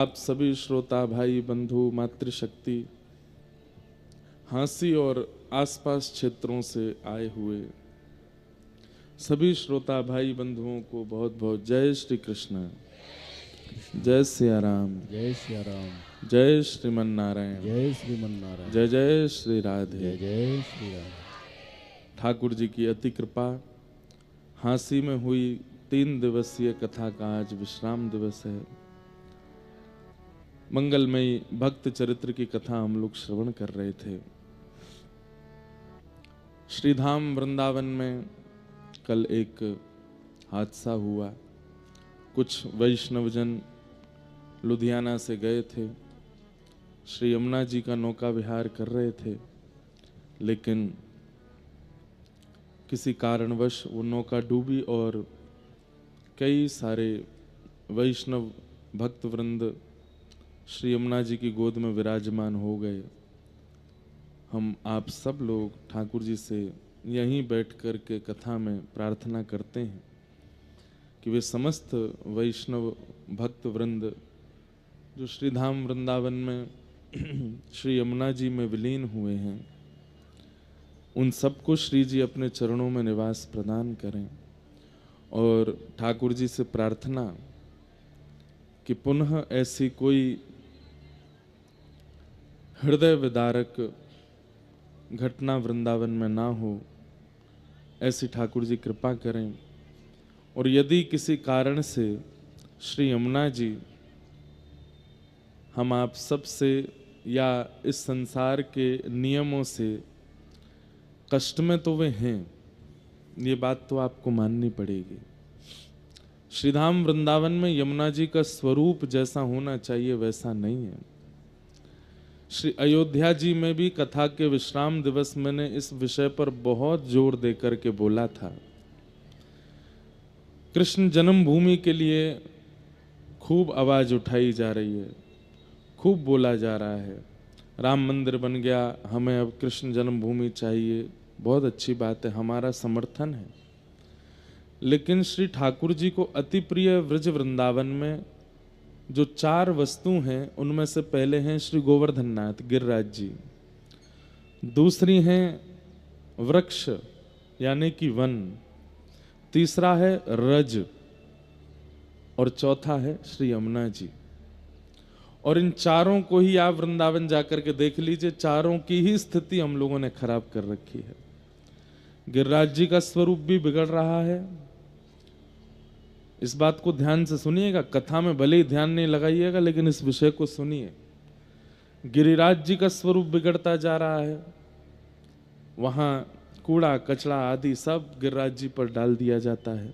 आप सभी श्रोता भाई बंधु मातृशक्ति हांसी और आसपास क्षेत्रों से आए हुए सभी श्रोता भाई बंधुओं को बहुत बहुत जय श्री कृष्ण, जय सिया राम, जय सिया राम, जय श्रीमन नारायण, जय श्रीमन नारायण, जय जय श्री राधे। जय जय श्री राम। ठाकुर जी की अति कृपा, हांसी में हुई 3 दिवसीय कथा का आज विश्राम दिवस है। मंगलमयी भक्त चरित्र की कथा हम लोग श्रवण कर रहे थे। श्रीधाम वृंदावन में कल एक हादसा हुआ। कुछ वैष्णवजन लुधियाना से गए थे, श्री यमुना जी का नौका विहार कर रहे थे, लेकिन किसी कारणवश वो नौका डूबी और कई सारे वैष्णव भक्त वृंद श्री यमुना जी की गोद में विराजमान हो गए। हम आप सब लोग ठाकुर जी से यहीं बैठ कर के कथा में प्रार्थना करते हैं कि वे समस्त वैष्णव भक्त वृंद जो श्रीधाम वृंदावन में श्री यमुना जी में विलीन हुए हैं, उन सबको श्री जी अपने चरणों में निवास प्रदान करें। और ठाकुर जी से प्रार्थना कि पुनः ऐसी कोई हृदय विदारक घटना वृंदावन में ना हो, ऐसी ठाकुर जी कृपा करें। और यदि किसी कारण से श्री यमुना जी हम आप सब से या इस संसार के नियमों से कष्ट में तो वे हैं, ये बात तो आपको माननी पड़ेगी। श्रीधाम वृंदावन में यमुना जी का स्वरूप जैसा होना चाहिए वैसा नहीं है। श्री अयोध्या जी में भी कथा के विश्राम दिवस मैंने इस विषय पर बहुत जोर देकर के बोला था। कृष्ण जन्मभूमि के लिए खूब आवाज उठाई जा रही है, खूब बोला जा रहा है, राम मंदिर बन गया, हमें अब कृष्ण जन्मभूमि चाहिए। बहुत अच्छी बात है, हमारा समर्थन है। लेकिन श्री ठाकुर जी को अति प्रिय व्रज वृंदावन में जो 4 वस्तु हैं, उनमें से पहले हैं श्री गोवर्धन नाथ गिरिराज जी, दूसरी हैं वृक्ष यानी कि वन, तीसरा है रज, और चौथा है श्री यमुना जी। और इन चारों को ही आप वृंदावन जाकर के देख लीजिए, चारों की ही स्थिति हम लोगों ने खराब कर रखी है। गिरिराज जी का स्वरूप भी बिगड़ रहा है। इस बात को ध्यान से सुनिएगा, कथा में भले ही ध्यान नहीं लगाइएगा, लेकिन इस विषय को सुनिए। गिरिराज जी का स्वरूप बिगड़ता जा रहा है। वहां कूड़ा कचरा आदि सब गिरिराज जी पर डाल दिया जाता है।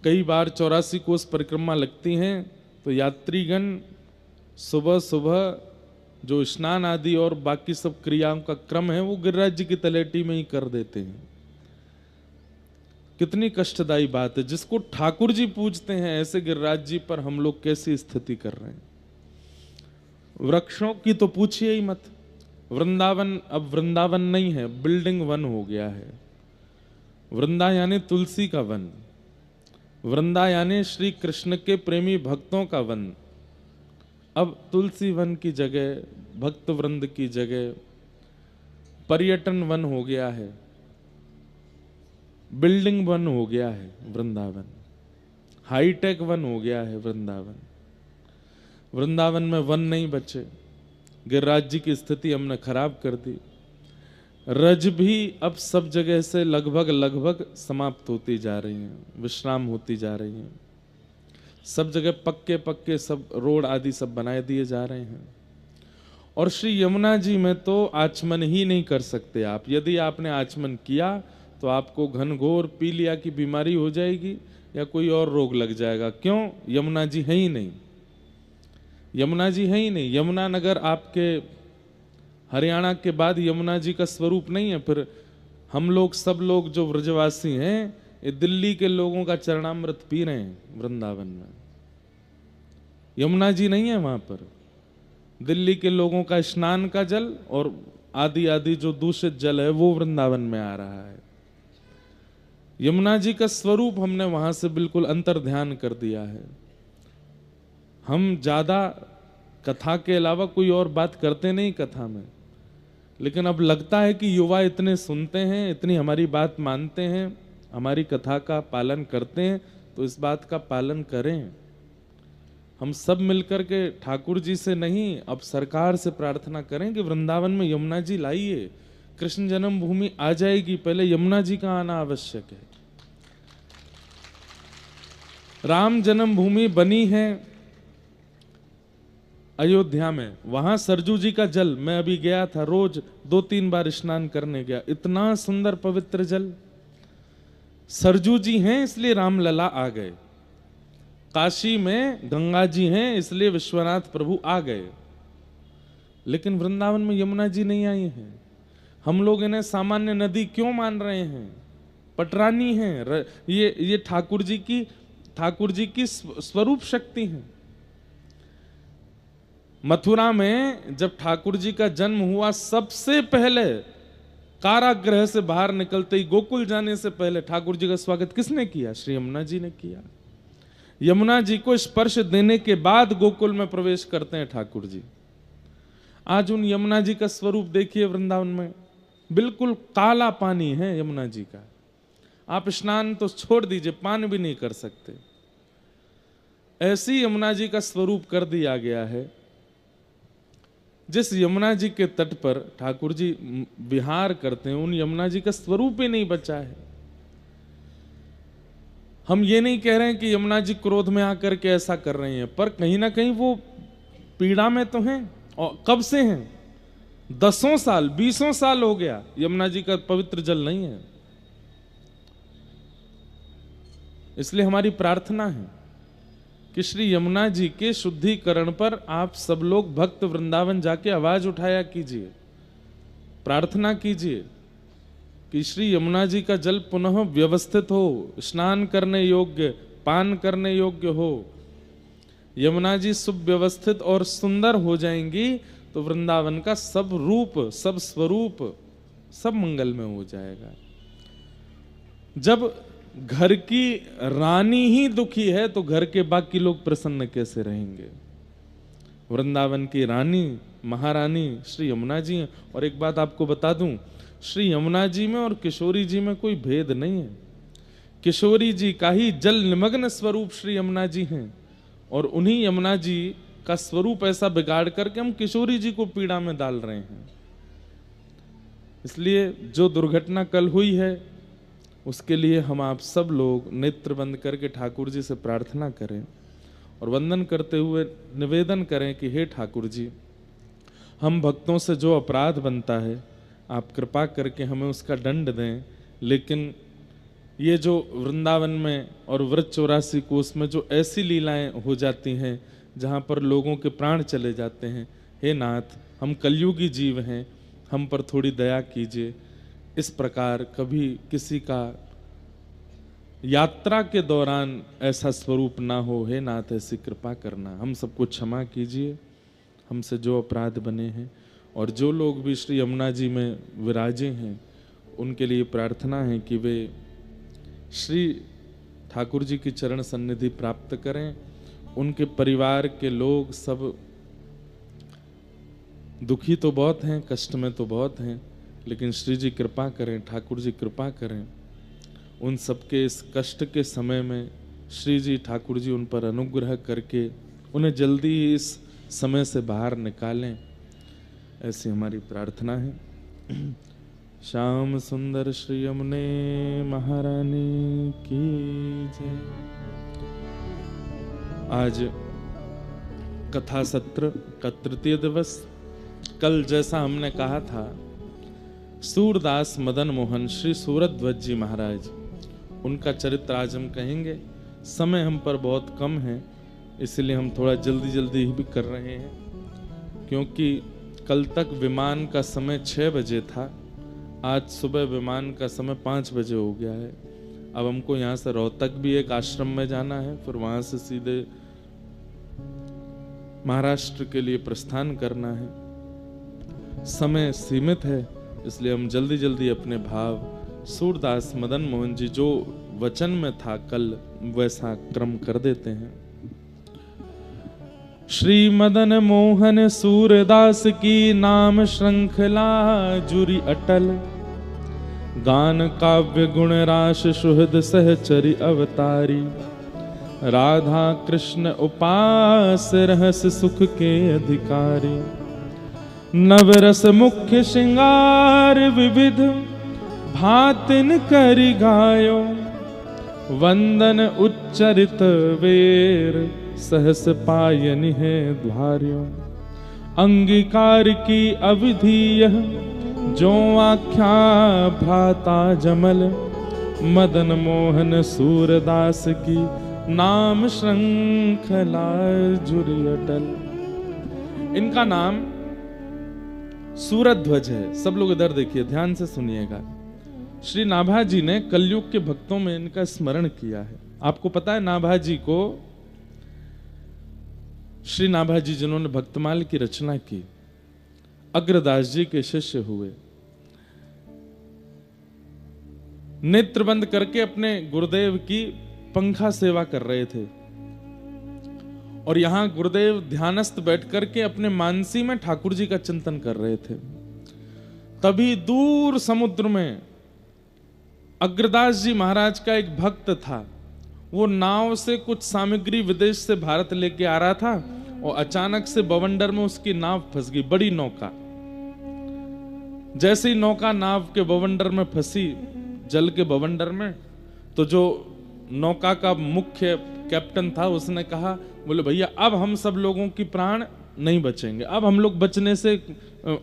कई बार 84 कोस परिक्रमा लगती हैं तो यात्रीगण सुबह सुबह जो स्नान आदि और बाकी सब क्रियाओं का क्रम है वो गिरिराज जी की तलेटी में ही कर देते हैं। कितनी कष्टदायी बात है। जिसको ठाकुर जी पूजते हैं ऐसे गिरिराज जी पर हम लोग कैसी स्थिति कर रहे हैं। वृक्षों की तो पूछिए ही मत। वृंदावन अब वृंदावन नहीं है, बिल्डिंग वन हो गया है। वृंदा यानी तुलसी का वन, वृंदा यानी श्री कृष्ण के प्रेमी भक्तों का वन। अब तुलसी वन की जगह, भक्त वृंद की जगह पर्यटन वन हो गया है, बिल्डिंग वन हो गया है वृंदावन, हाईटेक वन हो गया है वृंदावन। वृंदावन में वन नहीं बचे। गिरिराज जी की स्थिति हमने खराब कर दी। रज भी अब सब जगह से लगभग समाप्त होती जा रही हैं, विश्राम होती जा रही हैं। सब जगह पक्के पक्के सब रोड आदि सब बनाए दिए जा रहे हैं। और श्री यमुना जी में तो आचमन ही नहीं कर सकते आप। यदि आपने आचमन किया तो आपको घनघोर पीलिया की बीमारी हो जाएगी या कोई और रोग लग जाएगा। क्यों? यमुना जी है ही नहीं, यमुना जी है ही नहीं। यमुना नगर आपके हरियाणा के बाद यमुना जी का स्वरूप नहीं है। फिर हम लोग सब लोग जो व्रजवासी हैं, ये दिल्ली के लोगों का चरणामृत पी रहे हैं वृंदावन में। यमुना जी नहीं है वहां पर। दिल्ली के लोगों का स्नान का जल और आदि आदि जो दूषित जल है वो वृंदावन में आ रहा है। यमुना जी का स्वरूप हमने वहां से बिल्कुल अंतर ध्यान कर दिया है। हम ज्यादा कथा के अलावा कोई और बात करते नहीं कथा में, लेकिन अब लगता है कि युवा इतने सुनते हैं, इतनी हमारी बात मानते हैं, हमारी कथा का पालन करते हैं, तो इस बात का पालन करें। हम सब मिलकर के ठाकुर जी से नहीं, अब सरकार से प्रार्थना करें कि वृंदावन में यमुना जी लाइए, कृष्ण जन्मभूमि आ जाएगी, पहले यमुना जी का आना आवश्यक है। राम जन्मभूमि बनी है अयोध्या में, वहां सरजू जी का जल, मैं अभी गया था, रोज 2-3 बार स्नान करने गया, इतना सुंदर पवित्र जल। सरजू जी हैं इसलिए राम लला आ गए, काशी में गंगा जी हैं इसलिए विश्वनाथ प्रभु आ गए, लेकिन वृंदावन में यमुना जी नहीं आई हैं। हम लोग इन्हें सामान्य नदी क्यों मान रहे हैं? पटरानी हैं, ये ठाकुर जी की स्वरूप शक्ति है। मथुरा में जब ठाकुर जी का जन्म हुआ, सबसे पहले कारागृह से बाहर निकलते ही गोकुल जाने से पहले ठाकुर जी का स्वागत किसने किया? श्री यमुना जी ने किया। यमुना जी को स्पर्श देने के बाद गोकुल में प्रवेश करते हैं ठाकुर जी। आज उन यमुना जी का स्वरूप देखिए, वृंदावन में बिल्कुल काला पानी है यमुना जी का, आप स्नान तो छोड़ दीजिए, पान भी नहीं कर सकते, ऐसी यमुना जी का स्वरूप कर दिया गया है। जिस यमुना जी के तट पर ठाकुर जी विहार करते हैं, उन यमुना जी का स्वरूप ही नहीं बचा है। हम ये नहीं कह रहे हैं कि यमुना जी क्रोध में आकर के ऐसा कर रही हैं, पर कहीं ना कहीं वो पीड़ा में तो हैं। और कब से हैं? 10 साल 20 साल हो गया यमुना जी का पवित्र जल नहीं है। इसलिए हमारी प्रार्थना है कि श्री यमुना जी के शुद्धिकरण पर आप सब लोग भक्त वृंदावन जाके आवाज उठाया कीजिए, प्रार्थना कीजिए कि श्री यमुना जी का जल पुनः व्यवस्थित हो, स्नान करने योग्य, पान करने योग्य हो। यमुना जी सुव्यवस्थित और सुंदर हो जाएंगी तो वृंदावन का सब रूप, सब स्वरूप, सब मंगल में हो जाएगा। जब घर की रानी ही दुखी है तो घर के बाकी लोग प्रसन्न कैसे रहेंगे? वृंदावन की रानी, महारानी श्री यमुना जी हैं। और एक बात आपको बता दूं, श्री यमुना जी में और किशोरी जी में कोई भेद नहीं है। किशोरी जी का ही जल निमग्न स्वरूप श्री यमुना जी हैं, और उन्हीं यमुना जी का स्वरूप ऐसा बिगाड़ करके हम किशोरी जी को पीड़ा में डाल रहे हैं। इसलिए जो दुर्घटना कल हुई है उसके लिए हम आप सब लोग नेत्र बंद करके ठाकुर जी से प्रार्थना करें और वंदन करते हुए निवेदन करें कि हे ठाकुर जी, हम भक्तों से जो अपराध बनता है आप कृपा करके हमें उसका दंड दें, लेकिन ये जो वृंदावन में और व्रत 84 कोस में जो ऐसी लीलाएं हो जाती हैं जहाँ पर लोगों के प्राण चले जाते हैं, हे नाथ हम कलयुगी जीव हैं, हम पर थोड़ी दया कीजिए। इस प्रकार कभी किसी का यात्रा के दौरान ऐसा स्वरूप ना हो, हे नाथ ऐसी कृपा करना, हम सबको क्षमा कीजिए, हमसे जो अपराध बने हैं। और जो लोग भी श्री यमुना जी में विराजे हैं उनके लिए प्रार्थना है कि वे श्री ठाकुर जी की चरण सन्निधि प्राप्त करें। उनके परिवार के लोग सब दुखी तो बहुत हैं, कष्ट में तो बहुत हैं, लेकिन श्री जी कृपा करें, ठाकुर जी कृपा करें। उन सबके इस कष्ट के समय में श्री जी ठाकुर जी उन पर अनुग्रह करके उन्हें जल्दी ही इस समय से बाहर निकालें, ऐसी हमारी प्रार्थना है। श्याम सुंदर श्री यमुने महारानी की जय। आज कथा सत्र का तृतीय दिवस। कल जैसा हमने कहा था, सूरदास मदन मोहन श्री सूरध्वज जी महाराज, उनका चरित्र आज हम कहेंगे। समय हम पर बहुत कम है, इसलिए हम थोड़ा जल्दी जल्दी ही भी कर रहे हैं, क्योंकि कल तक विमान का समय 6 बजे था, आज सुबह विमान का समय 5 बजे हो गया है। अब हमको यहाँ से रोहतक भी एक आश्रम में जाना है, फिर वहाँ से सीधे महाराष्ट्र के लिए प्रस्थान करना है। समय सीमित है, इसलिए हम जल्दी जल्दी अपने भाव सूरदास मदन मोहन जी जो वचन में था कल, वैसा क्रम कर देते हैं। श्री मदन मोहन सूरदास की नाम श्रृंखला जुरी अटल, गान काव्य गुण राश सुहृद सहचरी अवतारी, राधा कृष्ण उपास रहस सुख के अधिकारी, नवरस मुख्य श्रृंगार विविध भातिन करि गायो, वंदन उच्चरित वेर सहस पायन है द्वार्यो, अंगीकार की अविधि यह जो आख्या भ्राता जमल, मदन मोहन सूरदास की नाम श्रृंखला जुरी अटल। इनका नाम सूरध्वज है। सब लोग इधर देखिए, ध्यान से सुनिएगा। श्री नाभाजी ने कलयुग के भक्तों में इनका स्मरण किया है। आपको पता है नाभाजी को, श्री नाभाजी जिन्होंने भक्तमाल की रचना की, अग्रदास जी के शिष्य हुए। नेत्र बंद करके अपने गुरुदेव की पंखा सेवा कर रहे थे, और यहां गुरुदेव ध्यानस्थ बैठ करके अपने मानसी में ठाकुर जी का चिंतन कर रहे थे। तभी दूर समुद्र में अग्रदास जी महाराज का एक भक्त था। वो नाव से कुछ सामग्री विदेश से भारत लेके आ रहा था, और अचानक से बवंडर में उसकी नाव फंस गई, बड़ी नौका। जैसे ही नौका नाव के बवंडर में फंसी, जल के बवंडर में, तो जो नौका का मुख्य कैप्टन था उसने कहा, बोले भैया अब हम सब लोगों की प्राण नहीं बचेंगे, अब हम लोग बचने से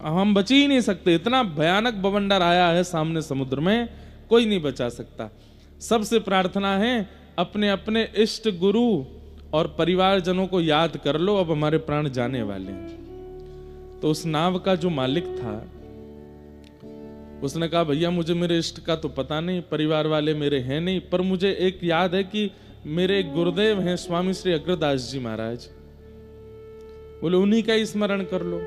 हम बच ही नहीं सकते, इतना भयानक बवंडर आया है सामने समुद्र में, कोई नहीं बचा सकता। सबसे प्रार्थना है अपने अपने इष्ट गुरु और परिवारजनों को याद कर लो, अब हमारे प्राण जाने वाले हैं। तो उस नाव का जो मालिक था उसने कहा, भैया मुझे मेरे इष्ट का तो पता नहीं, परिवार वाले मेरे हैं नहीं, पर मुझे एक याद है कि मेरे एक गुरुदेव हैं स्वामी श्री अग्रदास जी महाराज, बोले उन्हीं का ही स्मरण कर लो।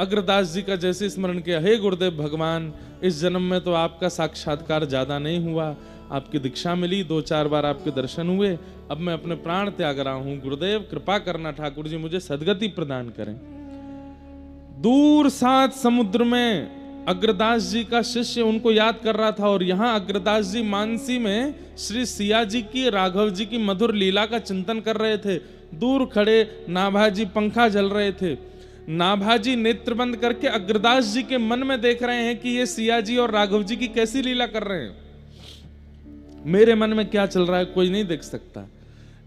अग्रदास जी का जैसे स्मरण किया, हे गुरुदेव भगवान, इस जन्म में तो आपका साक्षात्कार ज्यादा नहीं हुआ, आपकी दीक्षा मिली, 2-4 बार आपके दर्शन हुए, अब मैं अपने प्राण त्याग रहा हूं, गुरुदेव कृपा करना, ठाकुर जी मुझे सदगति प्रदान करें। दूर सात समुद्र में अग्रदास जी का शिष्य उनको याद कर रहा था, और यहां अग्रदास जी मानसी में श्री सिया जी की, राघव जी की मधुर लीला का चिंतन कर रहे थे। दूर खड़े नाभाजी पंखा जल रहे थे। नाभाजी नेत्र बंद करके अग्रदास जी के मन में देख रहे हैं कि ये सिया जी और राघव जी की कैसी लीला कर रहे हैं। मेरे मन में क्या चल रहा है कोई नहीं देख सकता,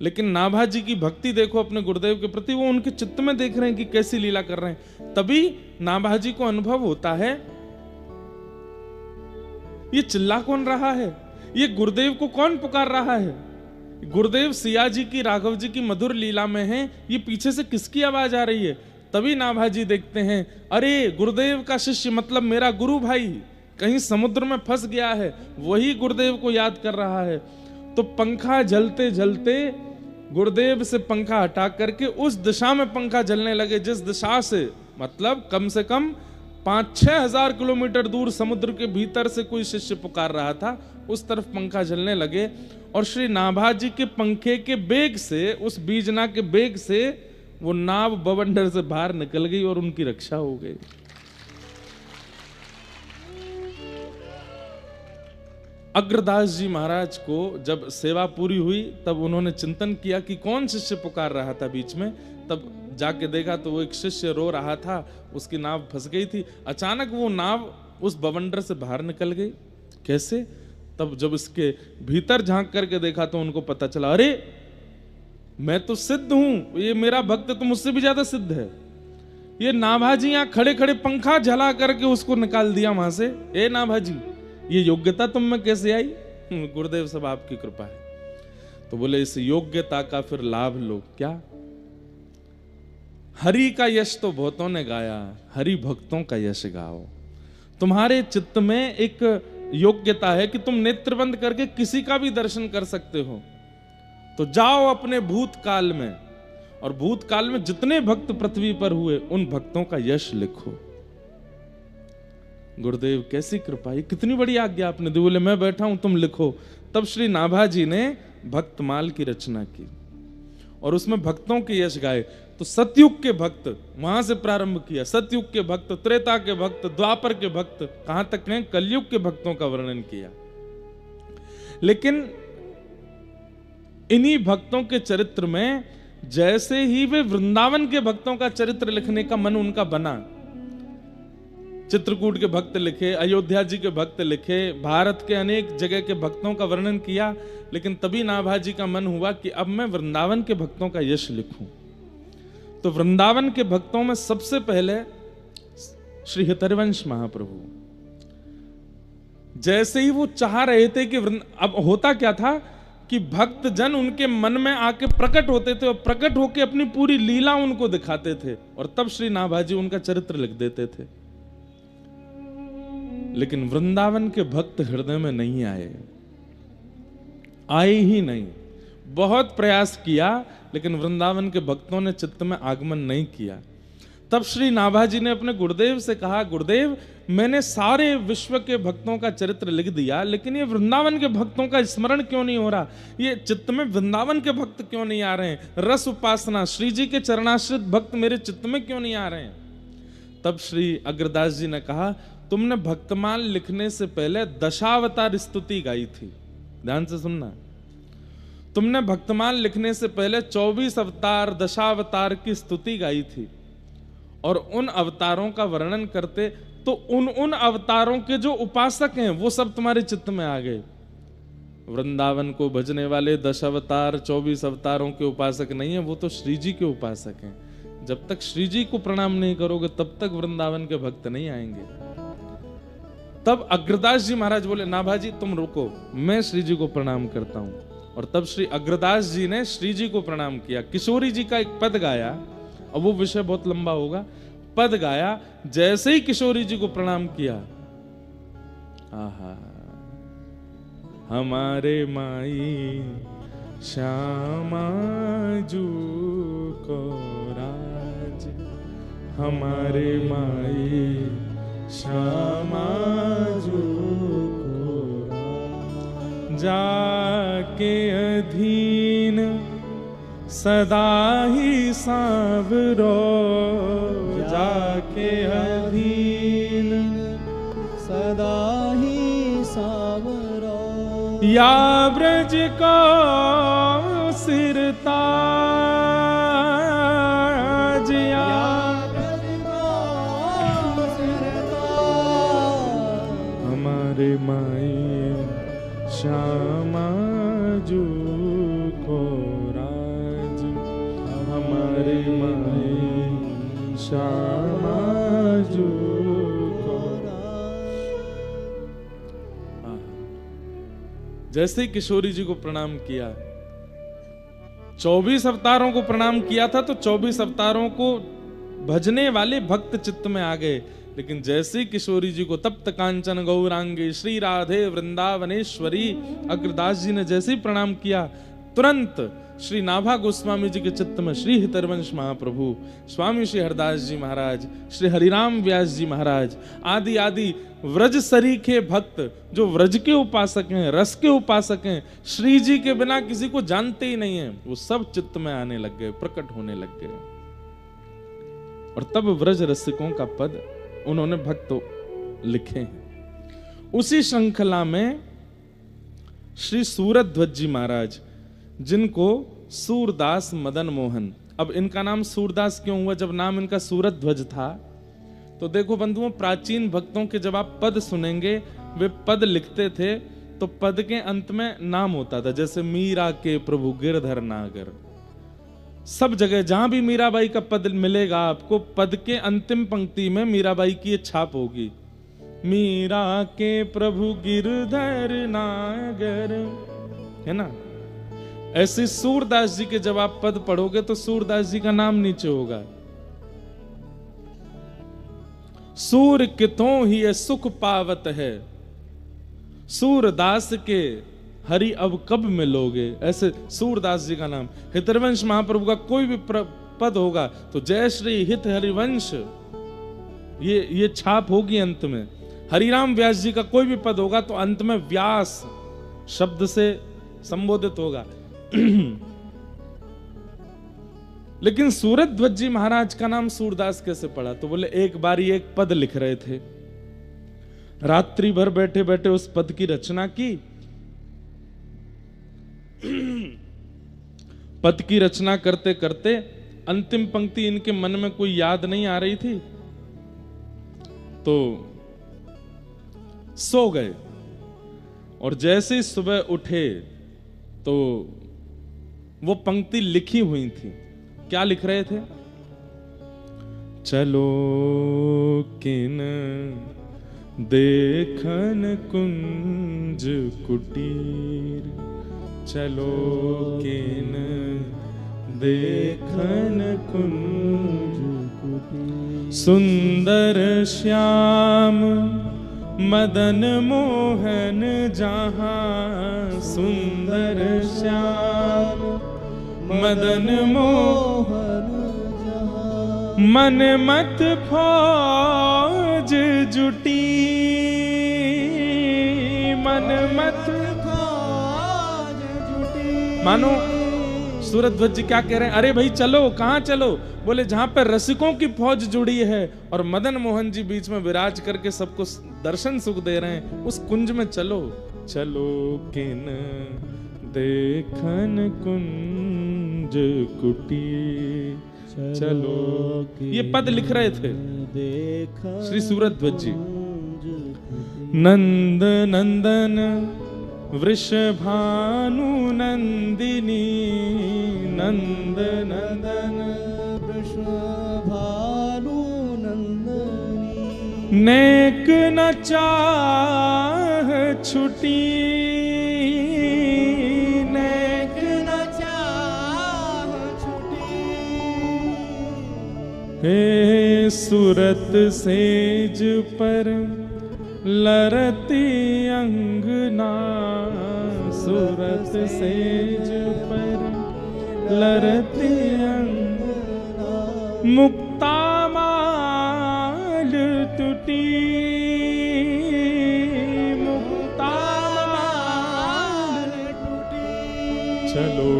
लेकिन नाभाजी की भक्ति देखो अपने गुरुदेव के प्रति, वो उनके चित्त में देख रहे हैं कि कैसी लीला कर रहे हैं। तभी नाभाजी को अनुभव होता है, ये चिल्ला कौन रहा है, ये गुरुदेव को कौन पुकार रहा है, गुरुदेव सिया जी की, राघव जी की मधुर लीला में हैं, ये पीछे से किसकी आवाज आ रही है। तभी नाभाजी देखते हैं, अरे गुरुदेव का शिष्य मतलब मेरा गुरु भाई कहीं समुद्र में फंस गया है, वही गुरुदेव को याद कर रहा है। तो पंखा जलते जलते गुरुदेव से पंखा हटा करके उस दिशा में पंखा जलने लगे जिस दिशा से, मतलब कम से कम 5-6 हजार किलोमीटर दूर समुद्र के भीतर से कोई शिष्य पुकार रहा था, उस तरफ पंखा जलने लगे। और श्री नाभाजी के पंखे के बेग से, उस बीजना के बेग से वो नाव बवंडर से बाहर निकल गई और उनकी रक्षा हो गई। अग्रदास जी महाराज को जब सेवा पूरी हुई तब उन्होंने चिंतन किया कि कौन शिष्य पुकार रहा था बीच में। तब जाके देखा तो वो एक शिष्य रो रहा था, उसकी नाव फंस गई थी। अचानक वो नाव उस बवंडर से बाहर निकल गई। कैसे? तब जब इसके भीतर झांक करके देखा तो उनको पता चला, अरे मैं तो सिद्ध हूं, ये मेरा भक्त तो मुझसे भी ज्यादा सिद्ध है। ये नाभाजी यहां खड़े खड़े पंखा जला करके उसको निकाल दिया वहां से। ए नाभाजी, ये योग्यता तुम में कैसे आई? गुरुदेव सब आपकी कृपा है। तो बोले इस योग्यता का फिर लाभ लो। क्या? हरि का यश तो बहुतों ने गाया, हरि भक्तों का यश गाओ। तुम्हारे चित्त में एक योग्यता है कि तुम नेत्र बंद करके किसी का भी दर्शन कर सकते हो, तो जाओ अपने भूतकाल में, और भूतकाल में जितने भक्त पृथ्वी पर हुए उन भक्तों का यश लिखो। गुरुदेव कैसी कृपा, ये कितनी बड़ी आज्ञा आपने दी। बोले मैं बैठा हूं, तुम लिखो। तब श्री नाभाजी ने भक्तमाल की रचना की और उसमें भक्तों के यश गाए। तो सतयुग के भक्त वहां से प्रारंभ किया, सतयुग के भक्त, त्रेता के भक्त, द्वापर के भक्त, कहां तक हैं कलयुग के भक्तों का वर्णन किया। लेकिन इन्हीं भक्तों के चरित्र में जैसे ही वे वृंदावन के भक्तों का चरित्र लिखने का मन उनका बना, चित्रकूट के भक्त लिखे, अयोध्या जी के भक्त लिखे, भारत के अनेक जगह के भक्तों का वर्णन किया, लेकिन तभी नाभाजी का मन हुआ कि अब मैं वृंदावन के भक्तों का यश लिखूं। तो वृंदावन के भक्तों में सबसे पहले श्री हितरवंश महाप्रभु। जैसे ही वो चाह रहे थे कि अब होता क्या था कि भक्त जन उनके मन में आके प्रकट होते थे और प्रकट होके अपनी पूरी लीला उनको दिखाते थे, और तब श्री नाभाजी उनका चरित्र लिख देते थे। लेकिन वृंदावन के भक्त हृदय में नहीं आए ही नहीं। बहुत प्रयास किया, लेकिन वृंदावन के भक्तों ने चित्त में आगमन नहीं किया। तब श्री नाभाजी ने अपने गुरुदेव से कहा, गुरुदेव मैंने सारे विश्व के भक्तों का चरित्र लिख दिया, लेकिन ये वृंदावन के भक्तों का स्मरण क्यों नहीं हो रहा, ये चित्त में वृंदावन के भक्त क्यों नहीं आ रहे हैं, रस उपासना श्री जी के चरणाश्रित भक्त मेरे चित्त में क्यों नहीं आ रहे हैं। तब श्री अग्रदास जी ने कहा, तुमने भक्तमाल लिखने से पहले दशावतार स्तुति गाई थी, ध्यान से सुनना। तुमने भक्तमाल लिखने से पहले 24 अवतार दशावतार की स्तुति गाई थी, और उन अवतारों का वर्णन करते तो उन अवतारों के जो उपासक हैं वो सब तुम्हारे चित्त में आ गए। वृंदावन को भजने वाले 10 अवतार 24 अवतारों के उपासक नहीं है, वो तो श्री जी के उपासक हैं। जब तक श्री जी को प्रणाम नहीं करोगे तब तक वृंदावन के भक्त नहीं आएंगे। तब अग्रदास जी महाराज बोले, नाभाजी तुम रुको, मैं श्री जी को प्रणाम करता हूं। और तब श्री अग्रदास जी ने श्री जी को प्रणाम किया, किशोरी जी का एक पद गाया, अब वो विषय बहुत लंबा होगा, पद गाया। जैसे ही किशोरी जी को प्रणाम किया, आहा, हमारे माई श्यामा जू को राज, हमारे माई श्यामा जू को राज, जाके अधीन सदा ही सांवरो, जाके अधीन सदा ही सांवरो, या ब्रज को सिरताज, या ब्रज को सिरताज, हमारे माई श्यामा जू को राज, हमारे माई श्यामा जू को राज। जैसे ही किशोरी जी को प्रणाम किया, 24 अवतारों को प्रणाम किया था, तो 24 अवतारों को भजने वाले भक्त चित्त में आ गए। लेकिन जैसे किशोरी जी को तप्त कांचन गौरांगी श्री राधे वृंदावनेश्वरी अग्रदास जी ने जैसे ही प्रणाम किया, तुरंत श्री नाभा गोस्वामी जी के चित्त में श्री हितरवंश महाप्रभु, स्वामी श्री हरदास जी महाराज, श्री हरिराम व्यास जी महाराज आदि आदि व्रज सरीखे भक्त जो व्रज के उपासक हैं, रस के उपासक हैं, श्री जी के बिना किसी को जानते ही नहीं है, वो सब चित्त में आने लग गए, प्रकट होने लग गए। और तब व्रज रसिकों का पद उन्होंने भक्त लिखे हैं। उसी श्रृंखला में श्री सूरध्वज जी महाराज, जिनको सूरदास मदन मोहन, अब इनका नाम सूरदास क्यों हुआ जब नाम इनका सूरध्वज था? तो देखो बंधुओं, प्राचीन भक्तों के जब आप पद सुनेंगे, वे पद लिखते थे तो पद के अंत में नाम होता था, जैसे मीरा के प्रभु गिरधर नागर। सब जगह जहां भी मीराबाई का पद मिलेगा आपको, पद के अंतिम पंक्ति में मीराबाई की छाप होगी, मीरा के प्रभु गिरधर नागर, है ना। ऐसे सूरदास जी के जब आप पद पढ़ोगे तो सूरदास जी का नाम नीचे होगा। सूर कितों ही ये सुख पावत है, सूरदास के हरि अब कब मिलोगे, ऐसे सूरदास जी का नाम। हितरवंश महाप्रभु का कोई भी पद होगा तो जय श्री हित हरिवंश, ये छाप होगी अंत में। हरिराम व्यास जी का कोई भी पद होगा तो अंत में व्यास शब्द से संबोधित होगा। लेकिन सूरध्वज जी महाराज का नाम सूरदास कैसे पड़ा? तो बोले एक बारी एक पद लिख रहे थे, रात्रि भर बैठे बैठे उस पद की रचना की। पद की रचना करते करते अंतिम पंक्ति इनके मन में कोई याद नहीं आ रही थी, तो सो गए। और जैसे ही सुबह उठे तो वो पंक्ति लिखी हुई थी। क्या लिख रहे थे? चलो किन देखन कुंज कुटीर, चलो किन देखन कुंज कुटीर, सुंदर श्याम मदन मोहन जहां, सुंदर श्याम मदन मोहन जहां, मन मत फौज जुटी, मन मत फौज जुटी। मानो सूरध्वज जी क्या कह रहे हैं? अरे भाई चलो, कहां चलो? बोले जहां पर रसिकों की फौज जुड़ी है और मदन मोहन जी बीच में विराज करके सबको दर्शन सुख दे रहे हैं, उस कुंज में चलो। चलो किन देखन कुंज कुटी, चलो। ये पद लिख रहे थे श्री सूरध्वज जी। नंद नंदन वृषभानु नंदिनी, नंद नंदन वृषभानु नंदिनी, नेक न चाह छुटी, नेक न चाह छुटी। हे सुरत सेज पर लरती अंगना, सुरत सेज पर लरती अंगना, मुक्ता माल टूटी, मुक्ता माल टूटी। चलो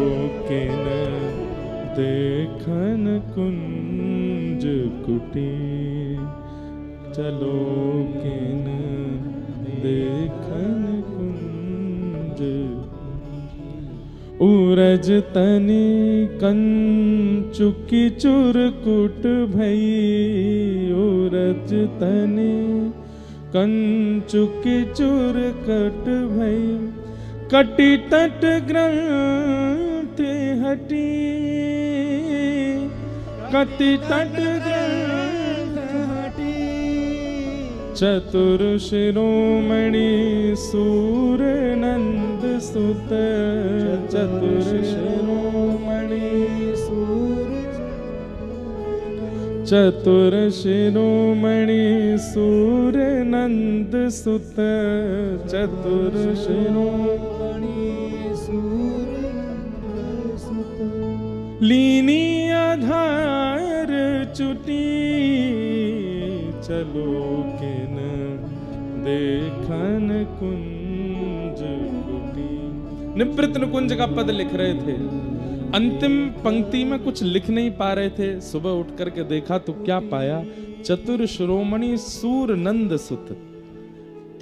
किन देखन कुंज कुटी, चलो किन देखन कुंज। उरज तनि कंचुकी चुरकुट भई, उरज तनि कंचुकी चुरकट भई, कटि तट ग्रंथि हटी, कटि तट ग्रंथ हटी। चतुर शिरोमणि सूर नंद सुत, चतुर शिरोमणि सूर, चतुर शिरोमणि सूर नंद सुत, चतुर शिरोमणि सूर नंद सुत। लीनी आधार चुटी, चलो किन देखन कुंज कुटी। निवृत्त निकुंज का पद लिख रहे थे, अंतिम पंक्ति में कुछ लिख नहीं पा रहे थे। सुबह उठ करके देखा तो क्या पाया? चतुर शिरोमणि सूर नंद सुत।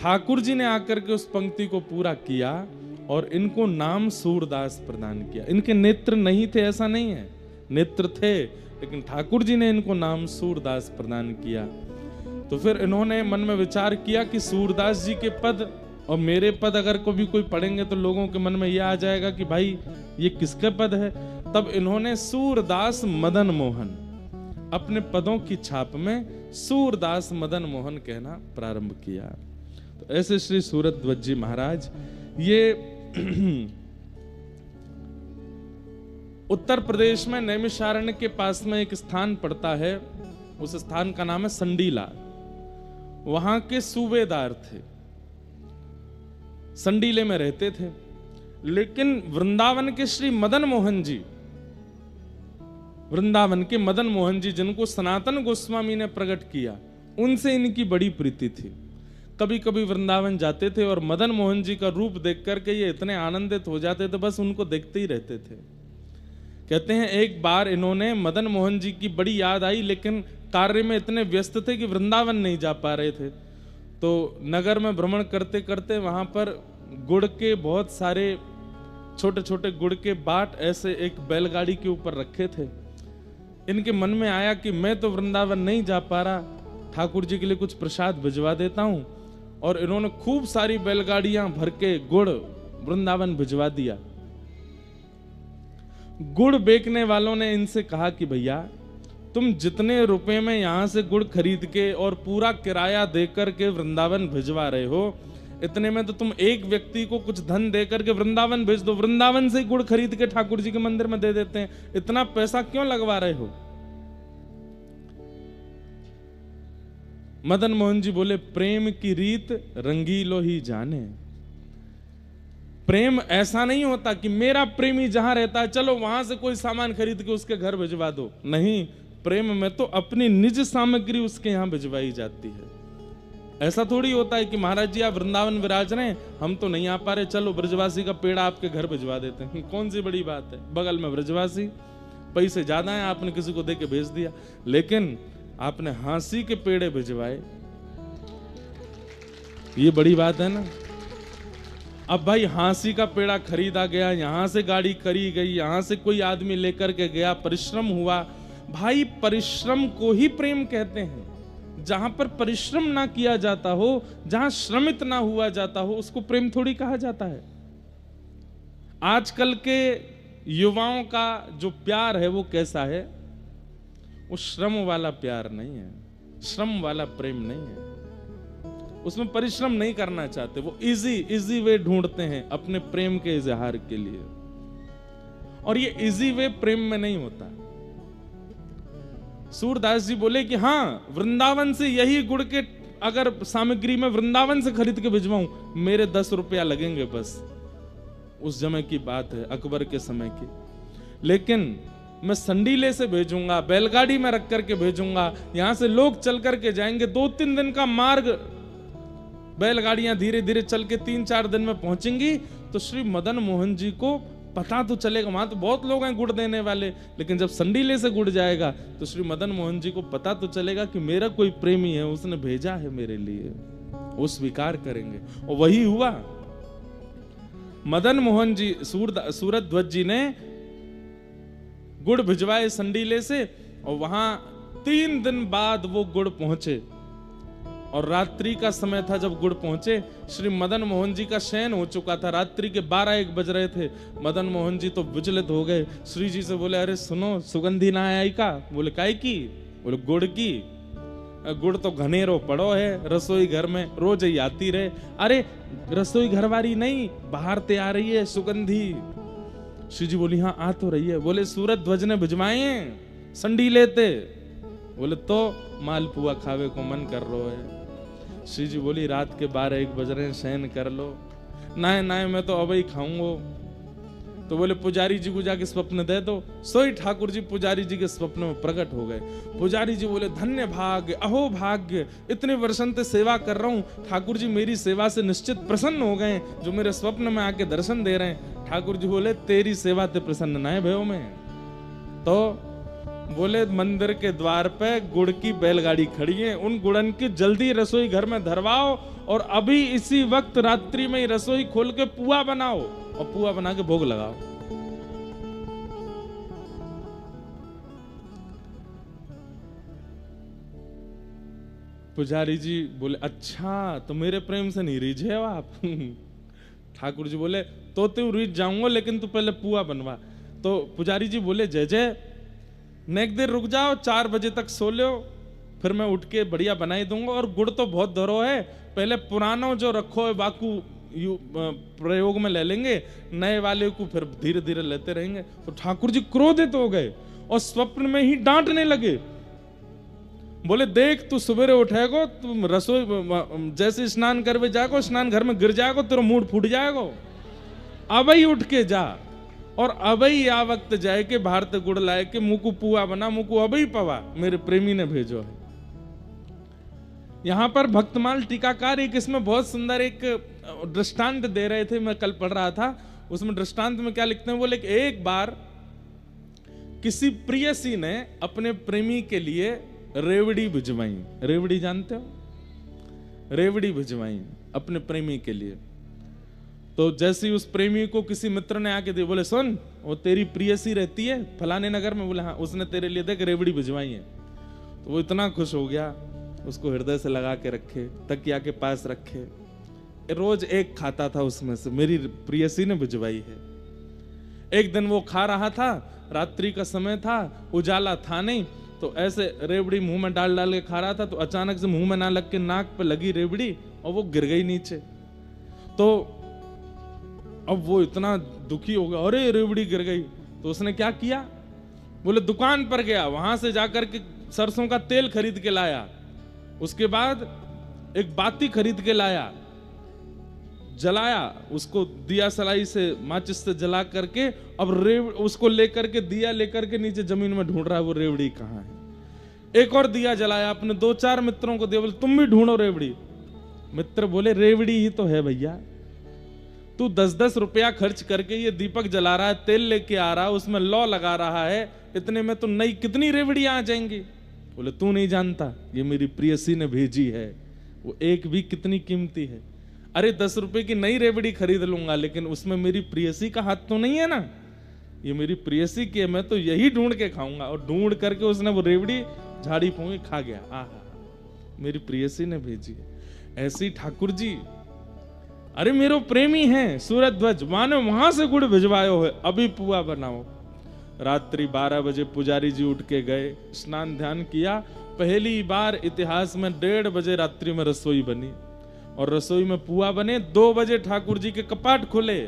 ठाकुर जी ने आकर के उस पंक्ति को पूरा किया और इनको नाम सूरदास प्रदान किया। इनके नेत्र नहीं थे ऐसा नहीं है, नेत्र थे, लेकिन ठाकुर जी ने इनको नाम सूरदास प्रदान किया। तो फिर इन्होंने मन में विचार किया कि सूरदास जी के पद और मेरे पद अगर कभी कोई पढ़ेंगे तो लोगों के मन में यह आ जाएगा कि भाई ये किसके पद है। तब इन्होंने सूरदास मदन मोहन अपने पदों की छाप में सूरदास मदन मोहन कहना प्रारंभ किया। तो ऐसे श्री सूरध्वज जी महाराज ये उत्तर प्रदेश में नैमिषारण्य के पास में एक स्थान पड़ता है, उस स्थान का नाम है संडीला। वहां के सूबेदार थे, संडीले में रहते थे। लेकिन वृंदावन के श्री मदन मोहन जी, वृंदावन के मदन मोहन जी जिनको सनातन गोस्वामी ने प्रकट किया, उनसे इनकी बड़ी प्रीति थी। कभी कभी वृंदावन जाते थे और मदन मोहन जी का रूप देख करके ये इतने आनंदित हो जाते थे, बस उनको देखते ही रहते थे। कहते हैं एक बार इन्होंने मदन मोहन जी की बड़ी याद आई, लेकिन कार्य में इतने व्यस्त थे कि वृंदावन नहीं जा पा रहे थे। तो नगर में भ्रमण करते करते वहां पर गुड़ के बहुत सारे छोटे छोटे गुड़ के बाट ऐसे एक बैलगाड़ी के ऊपर रखे थे। इनके मन में आया कि मैं तो वृंदावन नहीं जा पा रहा, ठाकुर जी के लिए कुछ प्रसाद भिजवा देता हूं। और इन्होंने खूब सारी बैलगाड़ियां भर के गुड़ वृंदावन भिजवा दिया। गुड़ बेचने वालों ने इनसे कहा कि भैया तुम जितने रुपए में यहां से गुड़ खरीद के और पूरा किराया देकर के वृंदावन भिजवा रहे हो, इतने में तो तुम एक व्यक्ति को कुछ धन देकर के वृंदावन भेज दो, वृंदावन से गुड़ खरीद के ठाकुर जी के मंदिर में दे देते हैं, इतना पैसा क्यों लगवा रहे हो? मदन मोहन जी बोले, प्रेम की रीत रंगीलो ही जाने। प्रेम ऐसा नहीं होता कि मेरा प्रेमी जहां रहता है चलो वहां से कोई सामान खरीद के उसके घर भिजवा दो। नहीं, प्रेम में तो अपनी निज सामग्री उसके यहां भिजवाई जाती है। ऐसा थोड़ी होता है कि महाराज जी आप वृंदावन विराज रहे हैं, हम तो नहीं आ पा रहे, चलो ब्रजवासी का पेड़ा आपके घर भिजवा देते हैं। कौन सी बड़ी बात है, बगल में ब्रजवासी, पैसे ज्यादा हैं, आपने किसी को दे के भेज दिया। लेकिन आपने हांसी के पेड़े भिजवाए, ये बड़ी बात है ना। अब भाई हांसी का पेड़ा खरीदा गया, यहां से गाड़ी करी गई, यहां से कोई आदमी लेकर के गया, परिश्रम हुआ। भाई परिश्रम को ही प्रेम कहते हैं। जहां पर परिश्रम ना किया जाता हो, जहां श्रमित ना हुआ जाता हो, उसको प्रेम थोड़ी कहा जाता है। आजकल के युवाओं का जो प्यार है वो कैसा है? वो श्रम वाला प्यार नहीं है, श्रम वाला प्रेम नहीं है। उसमें परिश्रम नहीं करना चाहते, वो इजी वे ढूंढते हैं अपने प्रेम के इजहार के लिए। और ये इजी वे प्रेम में नहीं होता। सूरदास जी बोले कि हाँ, वृंदावन से यही गुड़ के अगर सामग्री में वृंदावन से खरीद के भिजवाऊं, मेरे 10 रुपया लगेंगे बस। उस समय की बात है, अकबर के समय की। लेकिन मैं संडीले से भेजूंगा, बैलगाड़ी में रख करके भेजूंगा, यहां से लोग चल करके जाएंगे, 2-3 दिन का मार्ग, बैलगाड़ियां धीरे धीरे चल के 3-4 दिन में पहुंचेंगी। तो श्री मदन मोहन जी को पता तो चलेगा, वहां तो बहुत लोग हैं गुड़ देने वाले, लेकिन जब संडीले से गुड़ जाएगा तो श्री मदन मोहन जी को पता तो चलेगा कि मेरा कोई प्रेमी है, उसने भेजा है मेरे लिए, वो स्वीकार करेंगे। और वही हुआ। मदन मोहन जी, सूरत ध्वज जी ने गुड़ भिजवाए संडीले से, और वहां 3 दिन बाद वो गुड़ पहुंचे। और रात्रि का समय था जब गुड़ पहुंचे। श्री मदन मोहन जी का शयन हो चुका था, रात्रि के 12-1 बज रहे थे। मदन मोहन जी तो विचलित हो गए, श्री जी से बोले, अरे सुनो, सुगंधी ना आई का? बोले काय की? बोले गुड़ की। गुड़ तो घनेरो पड़ो है रसोई घर में, रोज ही आती रहे। अरे रसोई घर वाली नहीं, बाहर ते आ रही है सुगंधी। श्री जी बोली, हाँ आ तो रही है। बोले सूरत ध्वज ने भिजवाए संडी लेते? बोले तो मालपुआ खावे को मन कर रो है। श्री जी बोली, रात के 12-1 बज रहे हैं, शयन कर लो। ना मैं तो अब ही खाऊंगा। तो बोले पुजारी जी को जाके स्वप्न दे दो। सोई ठाकुर जी पुजारी जी के स्वप्न में प्रकट हो गए। पुजारी जी बोले, धन्य भाग्य, अहो भाग्य, इतने वर्षों से सेवा कर रहा हूँ, ठाकुर जी मेरी सेवा से निश्चित प्रसन्न हो गए, जो मेरे स्वप्न में आके दर्शन दे रहे हैं। ठाकुर जी बोले, तेरी सेवा ते प्रसन्न ना है भयो में। तो बोले, मंदिर के द्वार पे गुड़ की बैलगाड़ी खड़ी है, उन गुड़न की जल्दी रसोई घर में धरवाओ, और अभी इसी वक्त रात्रि में ही रसोई खोल के पुआ बनाओ, और पुआ बना के भोग लगाओ। पुजारी जी बोले, अच्छा तो मेरे प्रेम से नहीं रीझे हो आप? ठाकुर जी बोले, तो तू रीझ जाऊंगा, लेकिन तू पहले पुआ बनवा। तो पुजारी जी बोले, जय जय, नेक देर रुक जाओ, 4 बजे तक सो लो, फिर मैं उठ के बढ़िया बनाई दूंगा। और गुड़ तो बहुत धरो है, पहले पुराना जो रखो है बाकू प्रयोग में ले लेंगे, नए वाले को फिर धीरे धीरे लेते रहेंगे। तो ठाकुर जी क्रोधित हो गए और स्वप्न में ही डांटने लगे। बोले, देख तू सवेरे उठेगो, तुम रसोई जैसे स्नान करवे जाएगो, स्नान घर में गिर जाएगो, तेरा मूड फूट जाएगो। अब ही उठ के जा, और अबई आ वक्त जाए के भारत गुड़ लाए के मुकु पुआ बना, मुकु अबई पवा, मेरे प्रेमी ने भेजो है। यहां पर भक्तमाल टीकाकार एक इसमें बहुत सुंदर एक दृष्टांत दे रहे थे, मैं कल पढ़ रहा था। उसमें दृष्टांत में क्या लिखते हैं, बोले एक बार किसी प्रियसी ने अपने प्रेमी के लिए रेवड़ी भिजवाई। रेवड़ी जानते हो? रेवड़ी भिजवाई अपने प्रेमी के लिए। तो जैसे ही उस प्रेमी को किसी मित्र ने आके दी, बोले सुन वो तेरी प्रियसी रहती है फलाने नगर में। बोले हाँ, उसने तेरे लिए देख रेवड़ी भिजवाई है। तो वो इतना खुश हो गया, उसको हृदय से लगा के रखे, तकिया के पास रखे, रोज एक खाता था उसमें से, मेरी प्रियसी ने भिजवाई है। एक दिन वो खा रहा था, रात्रि का समय था, उजाला था नहीं, तो ऐसे रेवड़ी मुंह में डाल डाल के खा रहा था, तो अचानक से मुंह में ना लग के नाक पे लगी रेवड़ी और वो गिर गई नीचे। तो अब वो इतना दुखी हो गया, अरे रेवड़ी गिर गई। तो उसने क्या किया, बोले दुकान पर गया, वहां से जाकर के सरसों का तेल खरीद के लाया, उसके बाद एक बाती खरीद के लाया, जलाया उसको, दिया सलाई से माचिस से जला करके, अब उसको लेकर के दिया लेकर के नीचे जमीन में ढूंढ रहा है वो रेवड़ी कहाँ है। एक और दिया जलाया, अपने 2-4 मित्रों को दिया, बोले तुम भी ढूंढो रेवड़ी। मित्र बोले रेवड़ी ही तो है भैया, तू 10-10 रुपया खर्च करके ये दीपक जला रहा है, तेल लेके आ रहा है, उसमें लौ लगा रहा है, इतने में तो नई कितनी रेवड़ियां आ जाएंगी। बोले तू नहीं जानता, ये मेरी प्रियसी ने भेजी है, वो एक भी कितनी कीमती है। अरे 10 रुपए की नई रेवड़ी खरीद लूंगा, लेकिन उसमें मेरी प्रियसी का हाथ तो नहीं है ना, ये मेरी प्रियसी की है, मैं तो यही ढूंढ के खाऊंगा। और ढूंढ करके उसने वो रेवड़ी झाड़ी पोंगे खा गया। आहा, मेरी प्रियसी ने भेजी है। ऐसे ही ठाकुर जी, अरे मेरो प्रेमी है सूरज ध्वज, माने वहां से गुड़ भिजवायो है, अभी पुआ बनाओ। रात्रि 12 बजे पुजारी जी उठ के गए, स्नान ध्यान किया, पहली बार इतिहास में 1:30 बजे रात्रि में रसोई बनी, और रसोई में पुआ बने। 2 बजे ठाकुर जी के कपाट खुले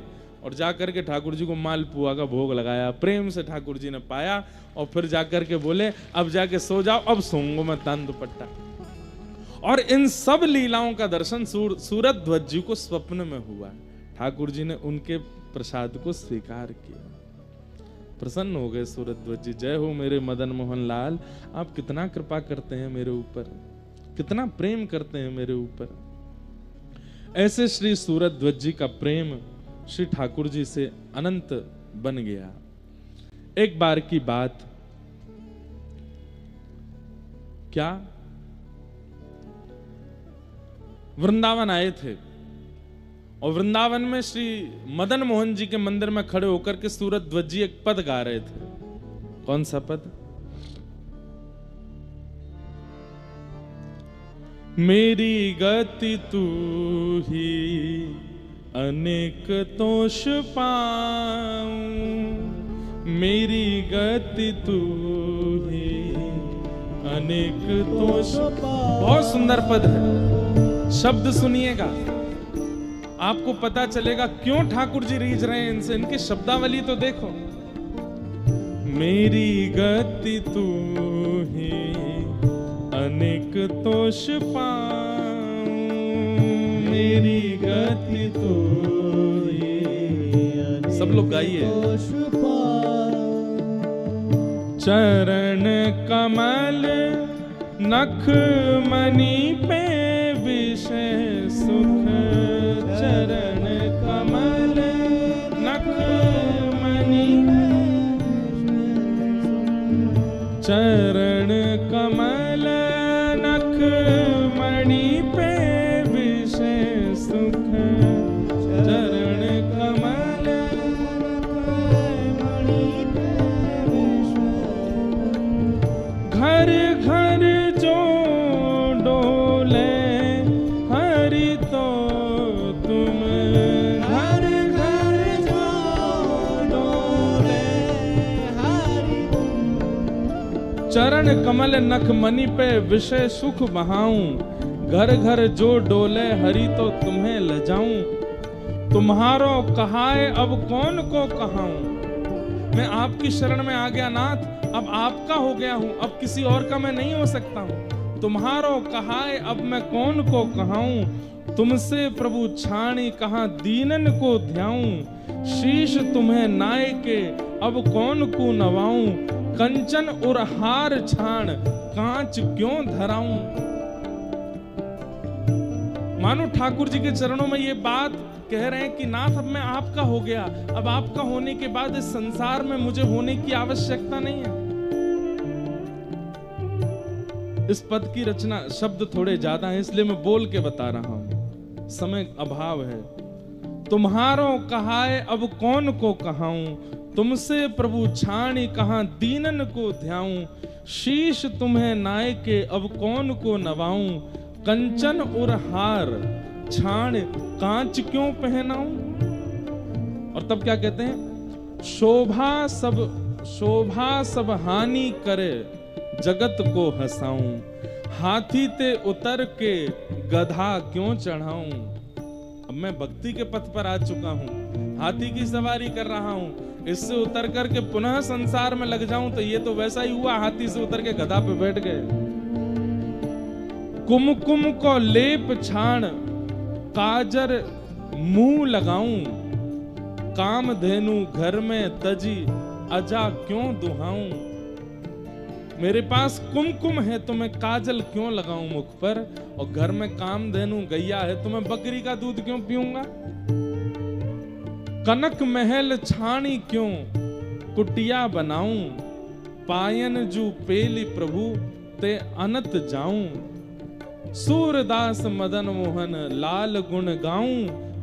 और जाकर के ठाकुर जी को माल पुआ का भोग लगाया, प्रेम से ठाकुर जी ने पाया, और फिर जाकर के बोले अब जाके सो जाओ, अब सोऊंगा मैं तान दुपट्टा। और इन सब लीलाओं का दर्शन सूरज ध्वज जी को स्वप्न में हुआ। ठाकुर जी ने उनके प्रसाद को स्वीकार किया, प्रसन्न हो गए सूरज ध्वज जी। जय हो मेरे मदन मोहन लाल, आप कितना कृपा करते हैं मेरे ऊपर, कितना प्रेम करते हैं मेरे ऊपर। ऐसे श्री सूरज ध्वज जी का प्रेम श्री ठाकुर जी से अनंत बन गया। एक बार की बात, क्या वृंदावन आए थे, और वृंदावन में श्री मदन मोहन जी के मंदिर में खड़े होकर के सूरज ध्वज जी एक पद गा रहे थे। कौन सा पद? मेरी गति तू ही अनेक तोष पाऊं, मेरी गति तू ही अनेक तोष। बहुत सुंदर पद है, शब्द सुनिएगा आपको पता चलेगा क्यों ठाकुर जी रीझ रहे हैं इनसे। इनकी शब्दावली तो देखो। मेरी गति तू ही अनेक तोष पाऊं, मेरी गति तू ही। सब लोग गाइए। चरण कमल नख मणि पे विषय सुख, चरण कमल नख मणि, चरण कमल नख मणि पे विषय सुख, चरण कमल मणि पे विषय। घर घर जो डोले हरि तो तुम, घर घर जो डोले हरि तुम। चरण कमल नख मणि पे विषय सुख बहाऊं, घर घर जो डोले हरि तो तुम्हें लजाऊं। तुम्हारो कहाए अब कौन को कहाऊं, मैं आपकी शरण में आ गया नाथ, अब आपका हो गया हूं, अब किसी और का मैं नहीं हो सकता हूं। तुम्हारो कहाए अब मैं कौन को कहाऊं, तुमसे प्रभु छाणी कहां दीनन को ध्याऊं। शीश तुम्हें नाय के अब कौन को नवाऊं, कंचन और हार छाण कांच क्यों धराऊं। मानो ठाकुर जी के चरणों में ये बात कह रहे हैं कि नाथ अब मैं आपका हो गया, अब आपका होने के बाद इस संसार में मुझे होने की आवश्यकता नहीं है। इस पद की रचना शब्द थोड़े ज्यादा हैं, इसलिए मैं बोल के बता रहा हूं, समय अभाव है। तुम्हारो कहाए अब कौन को कहाऊं, तुमसे प्रभु छाणी कहां दीनन को ध्याऊं, शीश तुम्हें नाय के अब कौन को नवाऊं, कंचन और हार छाण कांच क्यों पहनाऊं। और तब क्या कहते हैं, शोभा सब हानि करे जगत को हंसाऊं, हाथी ते उतर के गधा क्यों चढ़ाऊं। अब मैं भक्ति के पथ पर आ चुका हूं, हाथी की सवारी कर रहा हूं, इससे उतर करके पुनः संसार में लग जाऊं तो ये तो वैसा ही हुआ, हाथी से उतर के गधा पे बैठ गए। कुमकुम को लेप छाण काजर मुंह लगाऊं, कामधेनु घर में तजी अजा क्यों दुहाऊं। मेरे पास कुमकुम है तो मैं काजल क्यों लगाऊं मुख पर, और घर में कामधेनु गैया है तो मैं बकरी का दूध क्यों पीऊंगा। कनक महल छाणी क्यों कुटिया बनाऊं, पायन जू पेली प्रभु ते अनत जाऊं। सूरदास मदन मोहन लाल गुण गाऊं,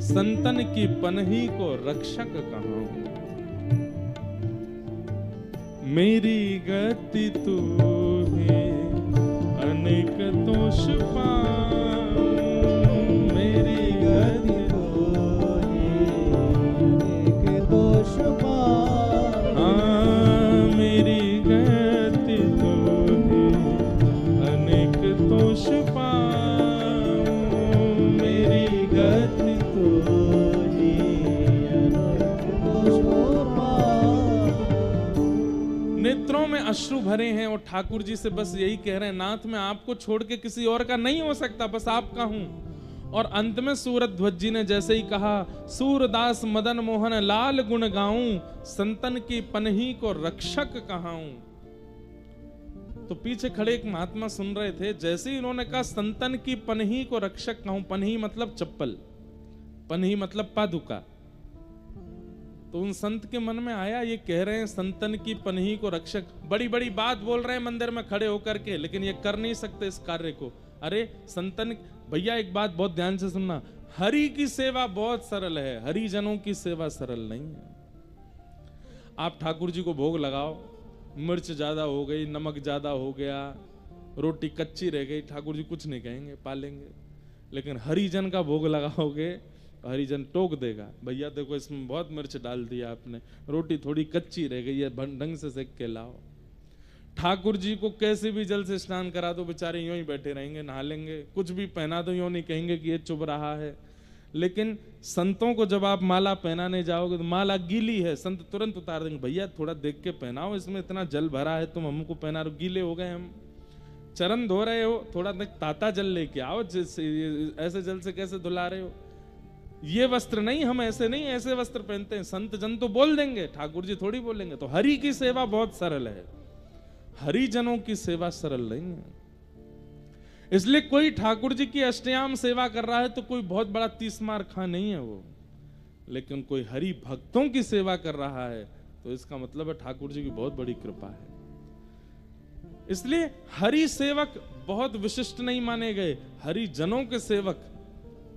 संतन की पनही को रक्षक कहाऊं। मेरी गति तू है अनेक दोष पाऊं, मेरी गति तो है अनेक दोष पाऊं। हाँ मेरी गति तो है अनेक दोष पाऊं, मेरी गति तो है अनेक दोष पाऊं। नेत्रों में अश्रु भरे हैं और ठाकुर जी से बस यही कह रहे हैं, नाथ मैं आपको छोड़ के किसी और का नहीं हो सकता, बस आपका हूं। और अंत में सूरध्वज जी ने जैसे ही कहा, सूरदास मदन मोहन लाल गुण गाऊं, संतन की पनही को रक्षक कहाऊं। तो पीछे खड़े एक महात्मा सुन रहे थे, जैसे ही इन्होंने कहा संतन की पनही को रक्षक कहूं, पनही मतलब चप्पल, पनही मतलब पादुका, तो उन संत के मन में आया, ये कह रहे हैं संतन की पनही को रक्षक, बड़ी बड़ी बात बोल रहे हैं मंदिर में खड़े होकर के, लेकिन ये कर नहीं सकते इस कार्य को। अरे संतन, भैया एक बात बहुत ध्यान से सुनना, हरि की सेवा बहुत सरल है, हरिजनों की सेवा सरल नहीं है। आप ठाकुर जी को भोग लगाओ, मिर्च ज्यादा हो गई, नमक ज्यादा हो गया, रोटी कच्ची रह गई, ठाकुर जी कुछ नहीं कहेंगे, पालेंगे। लेकिन हरिजन का भोग लगाओगे, हरिजन टोक देगा, भैया देखो इसमें बहुत मिर्च डाल दिया आपने, रोटी थोड़ी कच्ची रह गई है, ढंग से सेक के लाओ। ठाकुर जी को कैसे भी जल से स्नान करा दो, बेचारे यूं ही बैठे रहेंगे, नहा लेंगे, कुछ भी पहना दो यूं नहीं कहेंगे कि ये चुभ रहा है। लेकिन संतों को जब आप माला पहनाने जाओगे तो माला गीली है, संत तुरंत उतार देंगे, भैया थोड़ा देख के पहनाओ, इसमें इतना जल भरा है, तुम हमको पहना रहे हो, गीले हो गए हम। चरण धो रहे हो, थोड़ा ताता जल लेके आओ, ऐसे जल से कैसे धुला रहे हो। ये वस्त्र नहीं, हम ऐसे नहीं, ऐसे वस्त्र पहनते हैं। संत जन तो बोल देंगे, ठाकुर जी थोड़ी बोलेंगे। तो हरि की सेवा बहुत सरल है, हरिजनों की सेवा सरल नहीं है। इसलिए कोई ठाकुर जी की अष्टयाम सेवा कर रहा है तो कोई बहुत बड़ा 30 मार खा नहीं है वो, लेकिन कोई हरि भक्तों की सेवा कर रहा है तो इसका मतलब है ठाकुर जी की बहुत बड़ी कृपा है। इसलिए हरि सेवक बहुत विशिष्ट नहीं माने गए, हरिजनों के सेवक,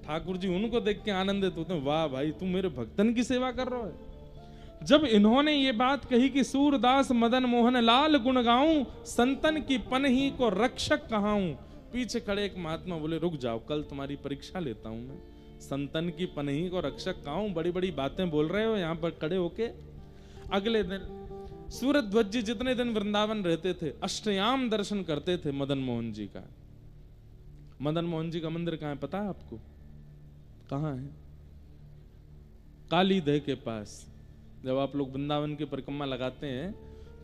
ठाकुर जी उनको देख के आनंदित होते हैं, वाह भाई तुम मेरे भक्तन की सेवा कर रहे हो। जब इन्होंने ये बात कही कि सूरदास मदन मोहन लाल गुण गाऊं, संतन की पनही को रक्षक कहाऊं, पीछे खड़े एक महात्मा बोले, रुक जाओ, कल तुम्हारी परीक्षा लेता हूं मैं, संतन की पनही को रक्षक कहाऊं, बड़ी बड़ी बातें बोल रहे हो यहां पर खड़े होके। अगले दिन सूरध्वज जी जितने दिन वृंदावन रहते थे, अष्टयाम दर्शन करते थे मदन मोहन जी का। मदन मोहन जी का मंदिर कहां है पता है आपको? कहां है? काली दह के पास। जब आप लोग वृंदावन की परिक्रमा लगाते हैं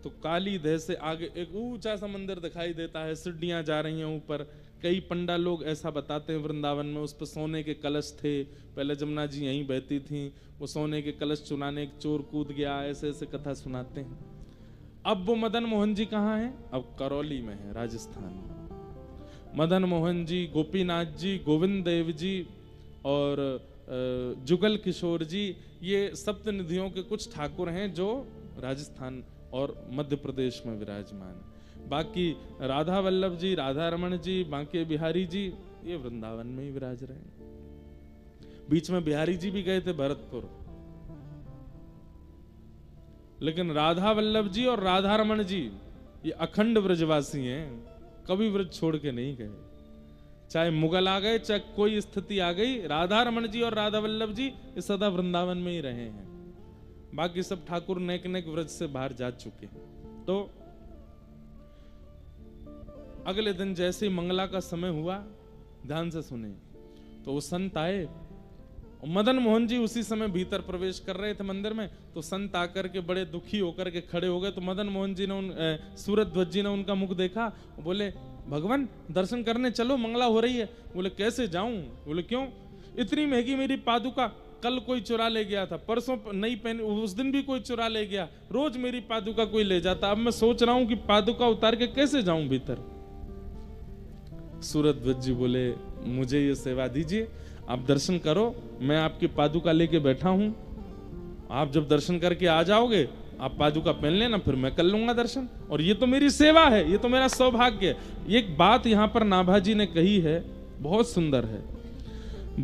तो काली दह से आगे एक ऊंचा सा मंदिर दिखाई देता है, सीढ़ियां जा रही हैं ऊपर। कई पंडा लोग ऐसा बताते हैं वृंदावन में उस पर सोने के कलश थे, पहले जमुना जी यहीं बहती थी, वो सोने के कलश चुराने एक चोर कूद गया, ऐसे ऐसे कथा सुनाते हैं। अब वो मदन मोहन जी कहाँ हैं? अब करौली में है, राजस्थान में। मदन मोहन जी, गोपीनाथ जी, गोविंद देव जी और जुगल किशोर जी, ये सप्त निधियों के कुछ ठाकुर हैं जो राजस्थान और मध्य प्रदेश में विराजमान है। बाकी राधा वल्लभ जी, राधा रमन जी, बांके बिहारी जी ये वृंदावन में ही विराज रहे हैं। बीच में बिहारी जी भी गए थे भरतपुर, लेकिन राधा वल्लभ जी और राधा रमन जी ये अखंड ब्रजवासी हैं, कभी ब्रज छोड़ के नहीं गए। चाहे मुगल आ गए, चाहे कोई स्थिति आ गई, राधा रमन जी और राधा वल्लभ जी ये सदा वृंदावन में ही रहे हैं। बाकी सब ठाकुर नेक नेक व्रज से बाहर जा चुके हैं। तो अगले दिन जैसे ही मंगला का समय हुआ, ध्यान से सुने, तो वो संत आए और मदन मोहन जी उसी समय भीतर प्रवेश कर रहे थे मंदिर में। तो संत आकर के बड़े दुखी होकर के खड़े हो गए। तो मदन मोहन जी ने सूरत ध्वज जी ने उनका मुख देखा, बोले भगवान दर्शन करने चलो, मंगला हो रही है। बोले कैसे जाऊं? बोले क्यों? इतनी महंगी मेरी पादुका कल कोई चुरा ले गया था, परसों नई पहनी, उस दिन भी कोई चुरा ले गया, रोज मेरी पादुका कोई ले जाता। अब मैं सोच रहा हूं कि पादुका उतार के कैसे जाऊं भीतर। सूरत ध्वज जी बोले मुझे ये सेवा दीजिए, आप दर्शन करो, मैं आपकी पादुका लेके बैठा हूं, आप जब दर्शन करके आ जाओगे आप पादुका पहन लेना, फिर मैं कर लूंगा दर्शन, और ये तो मेरी सेवा है, ये तो मेरा सौभाग्य है। एक बात यहां पर नाभाजी ने कही है, बहुत सुंदर है।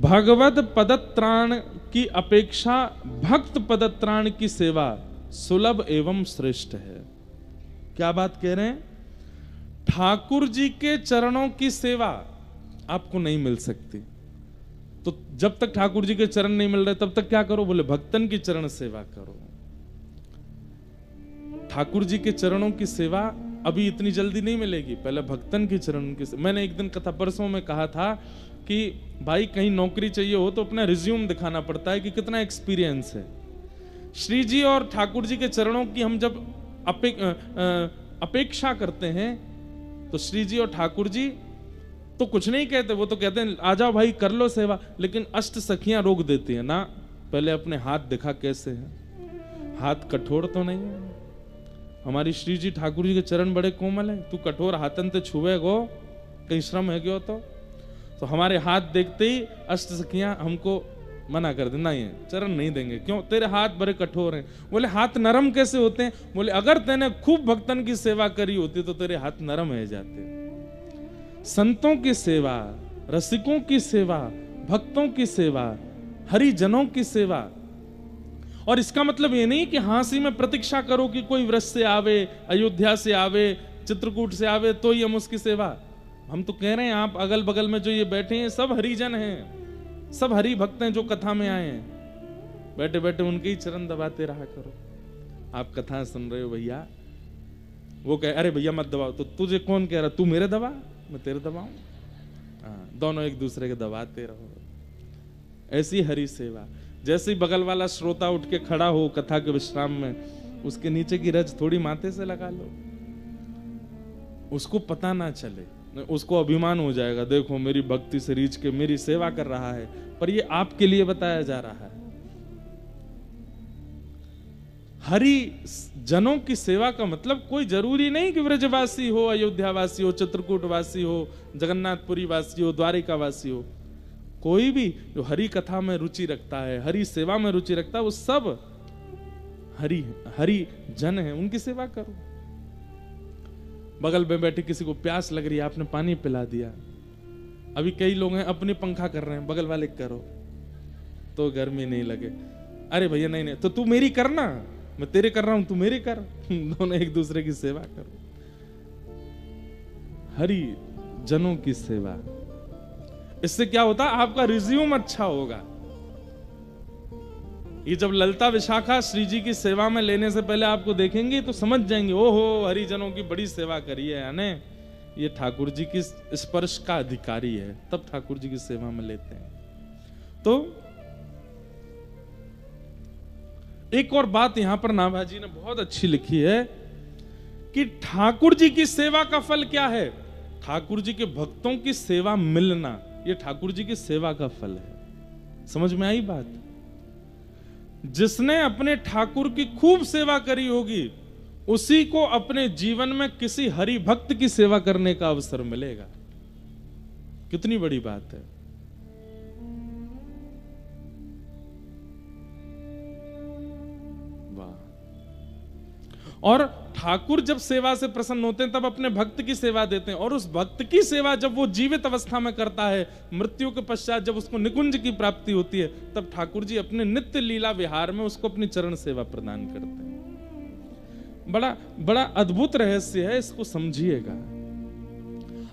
भगवत पदत्राण की अपेक्षा भक्त पदत्राण की सेवा सुलभ एवं श्रेष्ठ है। क्या बात कह रहे हैं? ठाकुर जी के चरणों की सेवा आपको नहीं मिल सकती। तो जब तक ठाकुर जी के चरण नहीं मिल रहे तब तक क्या करो? बोले भक्तन की चरण सेवा करो। ठाकुर जी के चरणों की सेवा अभी इतनी जल्दी नहीं मिलेगी, पहले भक्तन की चरण की। मैंने एक दिन कथा परसों में कहा था कि भाई कहीं नौकरी चाहिए हो तो अपना रिज्यूम दिखाना पड़ता है कि कितना एक्सपीरियंस है। श्री जी और ठाकुर जी के चरणों की हम जब अपेक्षा करते हैं तो श्री जी और ठाकुर जी तो कुछ नहीं कहते, वो तो कहते हैं आ जाओ भाई कर लो सेवा। लेकिन अष्ट सखियां रोक देती हैं ना, पहले अपने हाथ दिखा कैसे हैं, हाथ कठोर तो नहीं है। हमारी श्री जी ठाकुर जी के चरण बड़े कोमल हैं, तू कठोर हाथन ते छुए गो, कहीं श्रम है क्यों? तो हमारे हाथ देखते ही अष्ट सखियां हमको मना कर देना, ये चरण नहीं देंगे, क्यों? तेरे हाथ बड़े कठोर हैं। बोले हाथ नरम कैसे होते हैं? बोले अगर तेने खूब भक्तन की सेवा करी होती तो तेरे हाथ नरम हो जाते। संतों की सेवा, रसिकों की सेवा, भक्तों की सेवा, हरिजनों की सेवा। और इसका मतलब ये नहीं कि हाँसी में प्रतीक्षा करो कि कोई व्रज से आवे, अयोध्या से आवे, चित्रकूट से आवे तो ही हम उसकी सेवा। हम तो कह रहे हैं आप अगल बगल में जो ये बैठे हैं सब हरिजन हैं, सब हरि भक्त हैं जो कथा में आए हैं। बैठे बैठे उनके ही चरण दबाते रहा करो। आप कथा सुन रहे हो भैया, वो कहे अरे भैया मत दबाओ, तो तुझे कौन कह रहा तू मेरे दबा मैं तेरे दबाऊं? हाँ, दोनों एक दूसरे के दबाते रहो। ऐसी हरि सेवा। जैसे ही बगल वाला श्रोता उठ के खड़ा हो कथा के विश्राम में, उसके नीचे की रज थोड़ी माथे से लगा लो, उसको पता ना चले, उसको अभिमान हो जाएगा, देखो मेरी भक्ति से रीझ के मेरी सेवा कर रहा है, पर ये आपके लिए बताया जा रहा है। हरि जनों की सेवा का मतलब कोई जरूरी नहीं कि व्रजवासी हो, अयोध्यावासी हो, चित्रकूटवासी हो, जगन्नाथपुरी वासी हो, द्वारिका वासी हो। कोई भी जो हरि कथा में रुचि रखता है, हरि सेवा में रुचि रखता है, वो सब हरि जन है, उनकी सेवा करो। बगल में बैठे किसी को प्यास लग रही है, आपने पानी पिला दिया। अभी कई लोग हैं अपनी पंखा कर रहे हैं, बगल वाले करो तो गर्मी नहीं लगे। अरे भैया नहीं नहीं, तो तू मेरी करना, मैं तेरे कर रहा हूं, तू मेरी कर। दोनों एक दूसरे की सेवा करो। हरि जनों की सेवा, इससे क्या होता है? आपका रिज्यूम अच्छा होगा। ये जब ललिता विशाखा श्री जी की सेवा में लेने से पहले आपको देखेंगे तो समझ जाएंगे, ओहो हरिजनों की बड़ी सेवा करी है, यानी ये ठाकुर जी की स्पर्श का अधिकारी है, तब ठाकुर जी की सेवा में लेते हैं। तो एक और बात यहां पर नाभाजी ने बहुत अच्छी लिखी है कि ठाकुर जी की सेवा का फल क्या है? ठाकुर जी के भक्तों की सेवा मिलना, ये ठाकुर जी की सेवा का फल है। समझ में आई बात? जिसने अपने ठाकुर की खूब सेवा करी होगी उसी को अपने जीवन में किसी हरि भक्त की सेवा करने का अवसर मिलेगा। कितनी बड़ी बात है। और ठाकुर जब सेवा से प्रसन्न होते हैं तब अपने भक्त की सेवा देते हैं, और उस भक्त की सेवा जब वो जीवित अवस्था में करता है, मृत्यु के पश्चात जब उसको निकुंज की प्राप्ति होती है, तब ठाकुर जी अपने नित्य लीला विहार में उसको अपनी चरण सेवा प्रदान करते हैं। बड़ा बड़ा अद्भुत रहस्य है, इसको समझिएगा।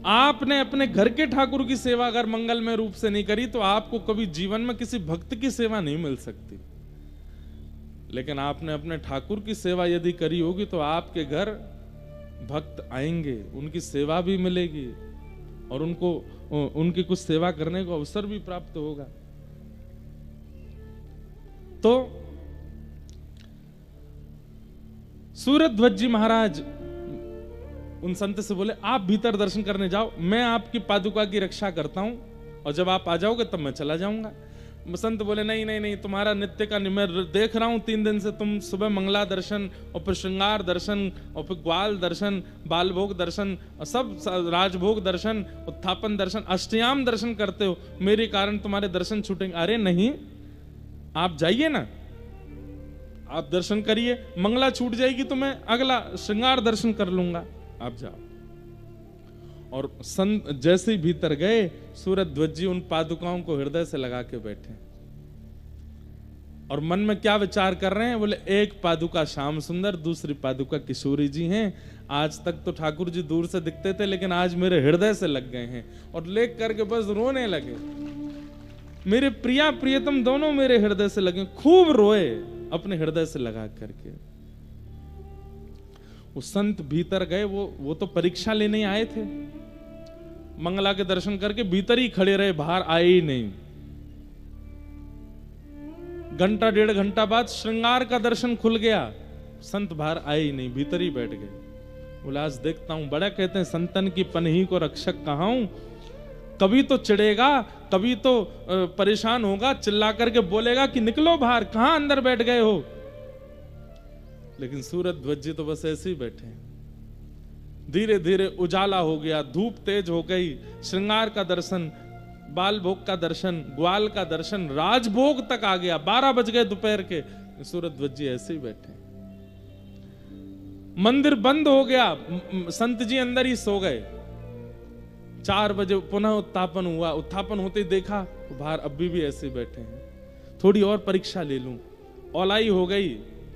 आपने अपने घर के ठाकुर की सेवा अगर मंगलमय रूप से नहीं करी तो आपको कभी जीवन में किसी भक्त की सेवा नहीं मिल सकती। लेकिन आपने अपने ठाकुर की सेवा यदि करी होगी तो आपके घर भक्त आएंगे, उनकी सेवा भी मिलेगी और उनको उनकी कुछ सेवा करने को अवसर भी प्राप्त होगा। तो सूरध्वज जी महाराज उन संत से बोले, आप भीतर दर्शन करने जाओ, मैं आपकी पादुका की रक्षा करता हूं, और जब आप आ जाओगे तब मैं चला जाऊंगा। संत बोले, नहीं नहीं नहीं, तुम्हारा नित्य का मैं देख रहा हूं 3 दिन से, तुम सुबह मंगला दर्शन और फिर श्रृंगार दर्शन और फिर ग्वाल दर्शन, बाल भोग दर्शन, सब राजभोग दर्शन, उत्थापन दर्शन, अष्टयाम दर्शन करते हो, मेरे कारण तुम्हारे दर्शन छूटेंगे। अरे नहीं, आप जाइए ना, आप दर्शन करिए, मंगला छूट जाएगी तो मैं अगला श्रृंगार दर्शन कर लूंगा, आप जाओ। और संत जैसे ही भीतर गए, सूरध्वज जी उन पादुकाओं को हृदय से लगा के बैठे और मन में क्या विचार कर रहे हैं, बोले एक पादुका श्याम सुंदर, दूसरी पादुका किशोरी जी हैं। आज तक तो ठाकुर जी दूर से दिखते थे, लेकिन आज मेरे हृदय से लग गए हैं, और लेख करके बस रोने लगे। मेरे प्रिया प्रियतम दोनों मेरे हृदय से लगे, खूब रोए अपने हृदय से लगा करके। वो संत भीतर गए, वो तो परीक्षा लेने आए थे, मंगला के दर्शन करके भीतर ही खड़े रहे, बाहर आए ही नहीं। घंटा 1.5 घंटा बाद श्रृंगार का दर्शन खुल गया, संत बाहर आए ही नहीं, भीतर ही बैठ गए। बोला, आज देखता हूं, बड़ा कहते हैं संतन की पनही को रक्षक कहाऊं, कभी तो चिढ़ेगा, कभी तो परेशान होगा, चिल्ला करके बोलेगा कि निकलो बाहर, कहां अंदर बैठ गए हो। लेकिन सूरध्वज जी तो बस ऐसे ही बैठे। धीरे धीरे उजाला हो गया, धूप तेज हो गई, श्रृंगार का दर्शन, बाल भोग का दर्शन, ग्वाल का दर्शन, राजभोग तक आ गया। 12 बज गए दोपहर के, सूरध्वज जी ऐसे ही बैठे। मंदिर बंद हो गया, संत जी अंदर ही सो गए। 4 बजे पुनः उत्थापन हुआ, उत्थापन होते ही देखा तो बाहर अभी भी ऐसे बैठे हैं। थोड़ी और परीक्षा ले लूं, औलाई हो गई,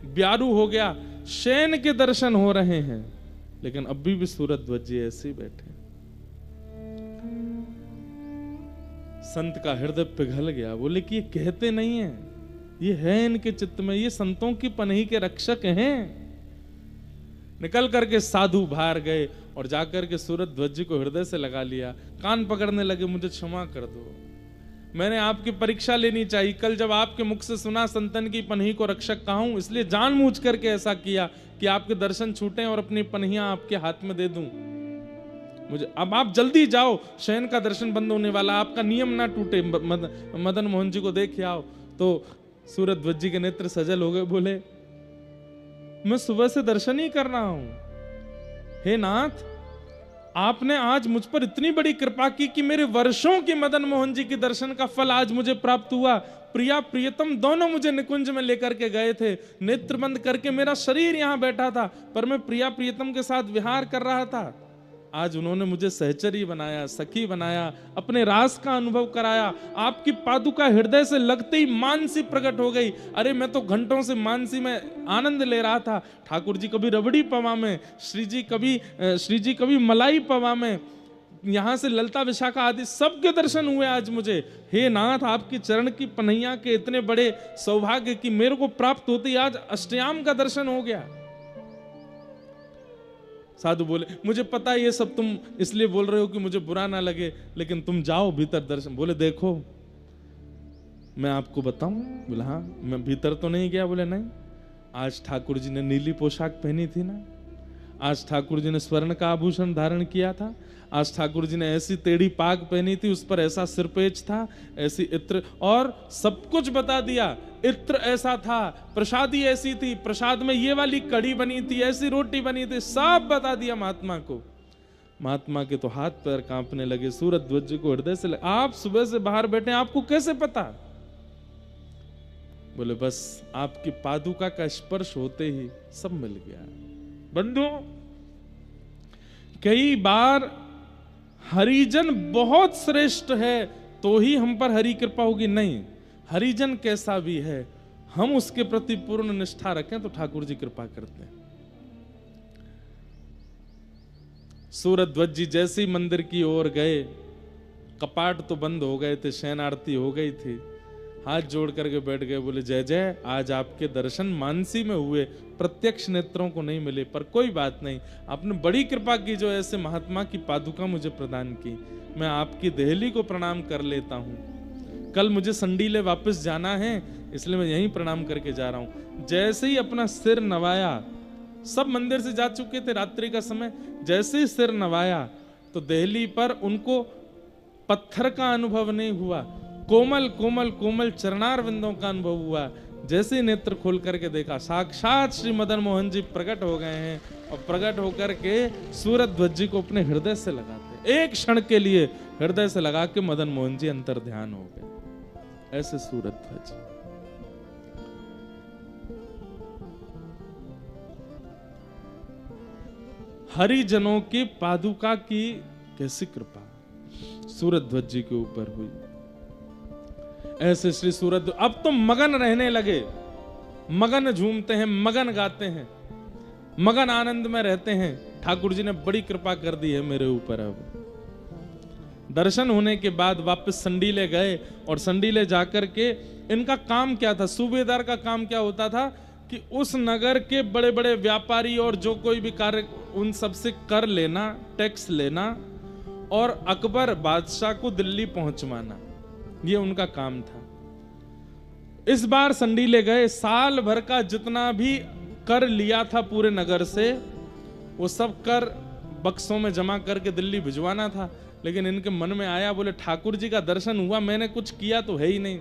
ब्यारू हो गया, शयन के दर्शन हो रहे हैं, लेकिन अभी भी सूरध्वज जी ऐसे ही बैठे। संत का हृदय पिघल गया, बोले कि ये कहते नहीं है, ये है इनके चित्त में, ये संतों की पनही के रक्षक हैं। निकल करके साधु बाहर गए और जाकर के सूरध्वज जी को हृदय से लगा लिया, कान पकड़ने लगे, मुझे क्षमा कर दो, मैंने आपकी परीक्षा लेनी चाहिए। कल जब आपके मुख से सुना संतन की पनही को रक्षक कहूं, इसलिए जानबूझ करके ऐसा किया कि आपके दर्शन छूटे और अपनी पनहियां आपके हाथ में दे दूं। मुझे अब आप जल्दी जाओ, शयन का दर्शन बंद होने वाला, आपका नियम ना टूटे, मदन मोहन जी को देख आओ। तो सूरध्वज जी के नेत्र सजल हो गए, बोले, मैं सुबह से दर्शन ही कर रहा हूं, हे नाथ, आपने आज मुझ पर इतनी बड़ी कृपा की कि मेरे वर्षों की मदन मोहन जी के दर्शन का फल आज मुझे प्राप्त हुआ। प्रिया प्रियतम दोनों मुझे निकुंज में लेकर के गए थे, नेत्र बंद करके मेरा शरीर यहां बैठा था, पर मैं प्रिया प्रियतम के साथ विहार कर रहा था। आज उन्होंने मुझे सहचरी बनाया, सखी बनाया, अपने रास का अनुभव कराया। आपकी पादुका हृदय से लगते ही मानसी प्रकट हो गई। अरे मैं तो घंटों से मानसी में आनंद ले रहा था। ठाकुर जी कभी रबड़ी पवा में, श्री जी कभी मलाई पवा में, यहां से ललता विशाखा आदि सबके दर्शन हुए आज मुझे। हे नाथ, आपकी चरण की पनैया के इतने बड़े सौभाग्य की मेरे को प्राप्त होती, आज अष्टयाम का दर्शन हो गया। साधु बोले, मुझे पता है ये सब तुम इसलिए बोल रहे हो कि मुझे बुरा ना लगे, लेकिन तुम जाओ भीतर दर्शन। बोले, देखो मैं आपको बताऊं। बोला, हाँ। मैं भीतर तो नहीं गया। बोले, नहीं, आज ठाकुर जी ने नीली पोशाक पहनी थी ना, आज ठाकुर जी ने स्वर्ण का आभूषण धारण किया था, आज ठाकुर जी ने ऐसी टेढ़ी पाग पहनी थी, उस पर ऐसा सिरपेच था, ऐसी इत्र, और सब कुछ बता दिया। इत्र ऐसा था, प्रसादी ऐसी थी, प्रसाद में ये वाली कड़ी बनी थी, ऐसी रोटी बनी थी, सब बता दिया महात्मा को। महात्मा के तो हाथ पैर कांपने लगे। सूरध्वज को हृदय से लगे, आप सुबह से बाहर बैठे, आपको कैसे पता? बोले, बस आपकी पादुका का स्पर्श होते ही सब मिल गया। बंधु, कई बार हरिजन बहुत श्रेष्ठ है तो ही हम पर हरि कृपा होगी, नहीं, हरिजन कैसा भी है हम उसके प्रति पूर्ण निष्ठा रखें तो ठाकुर जी कृपा करते हैं। सूरध्वज जी जैसे ही मंदिर की ओर गए, कपाट तो बंद हो गए थे, शयन आरती हो गई थी, हाथ जोड़ करके बैठ गए, बोले जय जय, आज आपके दर्शन मानसी में हुए, प्रत्यक्ष नेत्रों को नहीं मिले, पर कोई बात नहीं, आपने बड़ी कृपा की जो ऐसे महात्मा की पादुका मुझे प्रदान की, मैं आपकी देहली को प्रणाम कर लेता हूं। कल मुझे संडीले वापस जाना है, इसलिए मैं यहीं प्रणाम करके जा रहा हूं। जैसे ही अपना सिर नवाया, सब मंदिर से जा चुके थे रात्रि का समय, जैसे ही सिर नवाया तो देहली पर उनको पत्थर का अनुभव नहीं हुआ, कोमल कोमल कोमल चरणार विंदों का अनुभव हुआ। जैसे ही नेत्र खोल करके देखा, साक्षात श्री मदन मोहन जी प्रकट हो गए हैं और प्रकट होकर के सूरध्वज जी को अपने हृदय से लगाते, एक क्षण के लिए हृदय से लगा के मदन मोहन जी अंतर ध्यान हो गए। ऐसे सूरध्वज हरिजनों की पादुका की कैसी कृपा सूरध्वज जी के ऊपर हुई। ऐसे श्री सूरध्वज अब तो मगन रहने लगे, मगन झूमते हैं, मगन गाते हैं, मगन आनंद में रहते हैं। ठाकुर जी ने बड़ी कृपा कर दी है मेरे ऊपर। अब दर्शन होने के बाद वापस संडीले गए और संडीले जाकर के इनका काम क्या था, सूबेदार का काम क्या होता था कि उस नगर के बड़े बड़े व्यापारी और जो कोई भी कार्य, उन सबसे कर लेना, टैक्स लेना और अकबर बादशाह को दिल्ली पहुंचवाना, ये उनका काम था। इस बार संडीले गए, साल भर का जितना भी कर लिया था पूरे नगर से, वो सब कर बक्सों में जमा करके दिल्ली भिजवाना था। लेकिन इनके मन में आया, बोले ठाकुर जी का दर्शन हुआ, मैंने कुछ किया तो है ही नहीं,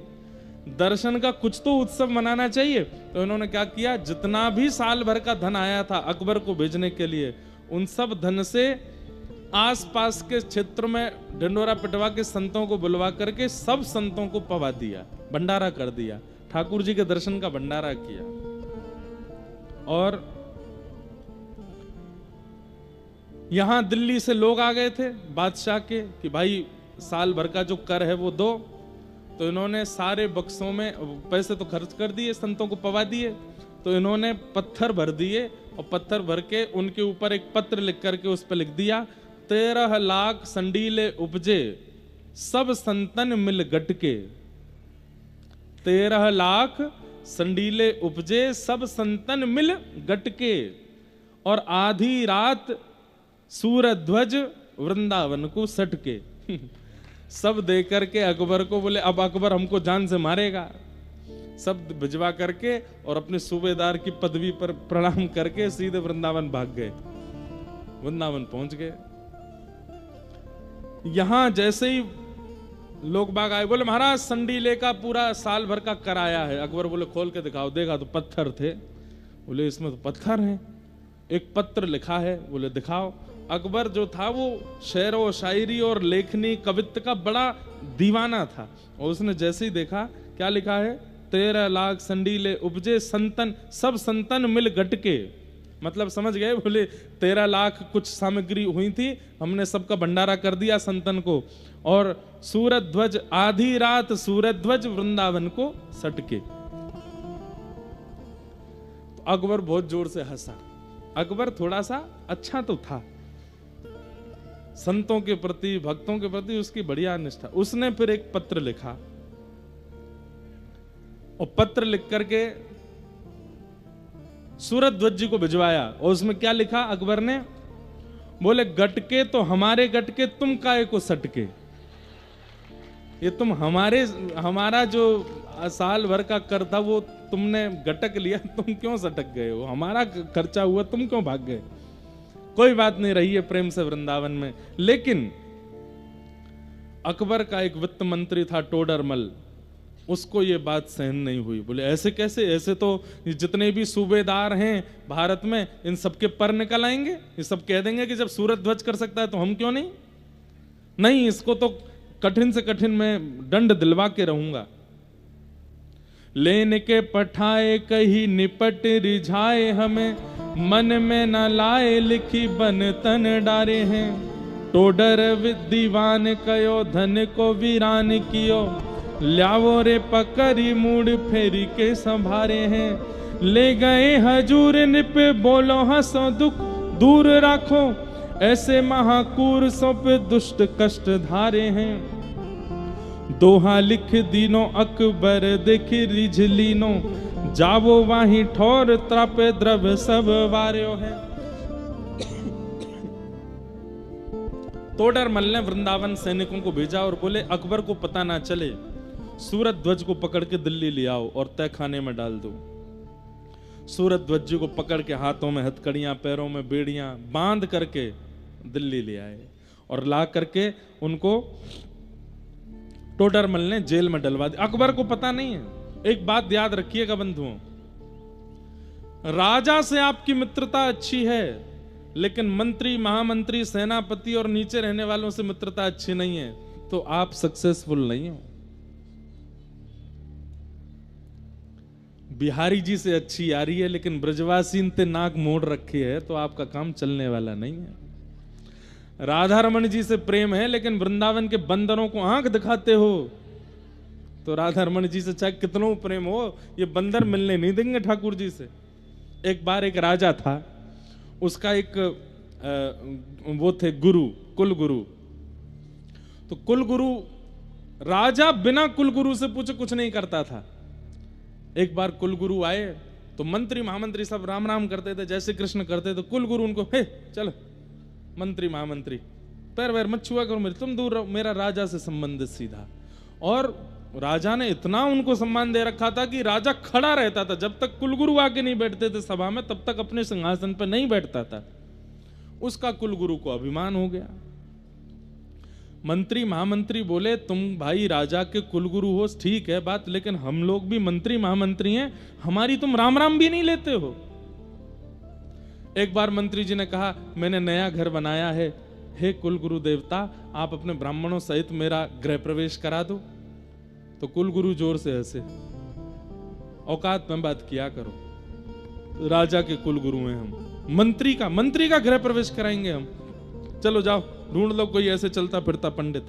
दर्शन का कुछ तो उत्सव मनाना चाहिए। तो इन्होंने क्या किया, जितना भी साल भर का धन आया था अकबर को भेजने के लिए, उन सब धन से आसपास के क्षेत्र में ढिंडोरा पिटवा के संतों को बुलवा करके सब संतों को पवा दिया, भंडारा कर दिया, ठाकुर जी के दर्शन का भंडारा किया। और यहां दिल्ली से लोग आ गए थे बादशाह के कि भाई साल भर का जो कर है वो दो। तो इन्होंने सारे बक्सों में पैसे तो खर्च कर दिए, संतों को पवा दिए, तो इन्होंने पत्थर भर दिए और पत्थर भर के उनके ऊपर एक पत्र लिख करके उस पर लिख दिया, 13 लाख संडीले उपजे सब संतन मिल गटके। 13 लाख संडीले उपजे सब संतन मिल गटके। और आधी रात सूरध्वज वृंदावन को सटके। सब दे करके अकबर को बोले अब अकबर हमको जान से मारेगा। सब भिजवा करके और अपने सूबेदार की पदवी पर प्रणाम करके सीधे वृंदावन भाग गए। वृंदावन पहुंच गए। यहां जैसे ही लोग बाग आए, बोले महाराज संडीले का पूरा साल भर का कराया है। अकबर बोले खोल के दिखाओ। देखा तो पत्थर थे। बोले इसमें तो पत्थर हैं, एक पत्र लिखा है। बोले दिखाओ। अकबर जो था वो शेर व शायरी और लेखनी कवित्व का बड़ा दीवाना था और उसने जैसे ही देखा क्या लिखा है, 13 लाख संडीले उपजे संतन सब संतन मिल गटके। मतलब समझ गए। बोले 13 लाख कुछ सामग्री हुई थी, हमने सबका भंडारा कर दिया संतन को। और सूरध्वज आधी रात सूरध्वज वृंदावन को सटके। तो अकबर बहुत जोर से हंसा। अकबर थोड़ा सा अच्छा तो था, संतों के प्रति भक्तों के प्रति उसकी बढ़िया निष्ठा। उसने फिर एक पत्र लिखा और पत्र लिख करके सूरध्वज जी को भिजवाया। और उसमें क्या लिखा अकबर ने, बोले गटके तो हमारे गटके तुम काहे को सटके। ये तुम हमारा जो साल भर का कर था वो तुमने गटक लिया, तुम क्यों सटक गए हो, हमारा खर्चा हुआ तुम क्यों भाग गए। कोई बात नहीं, रही है प्रेम से वृंदावन में। लेकिन अकबर का एक वित्त मंत्री था टोडरमल, उसको ये बात सहन नहीं हुई। बोले ऐसे कैसे, ऐसे तो जितने भी सूबेदार हैं भारत में इन सबके पर निकल आएंगे, ये सब कह देंगे कि जब सूरध्वज कर सकता है तो हम क्यों नहीं। नहीं, इसको तो कठिन से कठिन मैं दंड दिलवा के रहूंगा। लेने के पठाए कहीं निपट रिझाए हमें, मन में न लाए लिखी बन तन डारे हैं। टोडर दीवान कयो धन को वीरान कियो, ल्यावो रे पकड़ी मूड फेरी के संभारे हैं। ले गए हजूर निप बोलो हंसो दुख दूर राखो, ऐसे महाकूर सो पे दुष्ट कष्ट धारे हैं। दोहा लिख दीनो अकबर देख रिझलीनो, जावो वाही ठोर त्रापे द्रव सब वार्यो है। तोडर मल ने वृंदावन सैनिकों को भेजा और बोले अकबर को पता ना चले, सूरत ध्वज को पकड़ के दिल्ली ले आओ और तय खाने में डाल दो। सूरत ध्वज जी को पकड़ के हाथों में हथकड़ियां पैरों में बेड़ियां बांध करके दिल्ली ले आए और ला करके उनको टोडरमल ने जेल में डलवा दिया। अकबर को पता नहीं है। एक बात याद रखिएगा बंधुओं, राजा से आपकी मित्रता अच्छी है, लेकिन मंत्री महामंत्री सेनापति और नीचे रहने वालों से मित्रता अच्छी नहीं है तो आप सक्सेसफुल नहीं हो। बिहारी जी से अच्छी यारी है लेकिन ब्रजवासी ते नाक मोड़ रखी है तो आपका काम चलने वाला नहीं है। राधा रमन जी से प्रेम है लेकिन वृंदावन के बंदरों को आंख दिखाते हो तो राधा रमन जी से चाहे कितनों प्रेम हो ये बंदर मिलने नहीं देंगे ठाकुर जी से। एक बार एक राजा था, उसका एक वो थे गुरु, कुल गुरु। तो कुल गुरु, राजा बिना कुल गुरु से पूछे कुछ नहीं करता था। एक बार कुल गुरु आए तो मंत्री महामंत्री सब राम राम करते थे, जैसे कृष्ण करते थे। कुल गुरु उनको, हे चलो मंत्री महामंत्री पैर वैर मत छुआ करो मेरे, तुम दूर रहो, मेरा राजा से संबंधित सीधा। और राजा ने इतना उनको सम्मान दे रखा था कि राजा खड़ा रहता था, जब तक कुलगुरु आके नहीं बैठते थे सभा में तब तक अपने सिंहासन पर नहीं बैठता था। उसका कुलगुरु को अभिमान हो गया। मंत्री महामंत्री बोले तुम भाई राजा के कुलगुरु हो, ठीक है बात, लेकिन हम लोग भी मंत्री महामंत्री हैं, हमारी तुम राम राम भी नहीं लेते हो। एक बार मंत्री जी ने कहा मैंने नया घर बनाया है, हे कुलगुरु देवता आप अपने ब्राह्मणों सहित मेरा गृह प्रवेश करा दो। तो कुलगुरु जोर से हंसे, औकात में बात किया करो, राजा के कुलगुरु हैं हम, मंत्री का गृह प्रवेश कराएंगे हम, चलो जाओ ढूंढ लो कोई ऐसे चलता फिरता पंडित।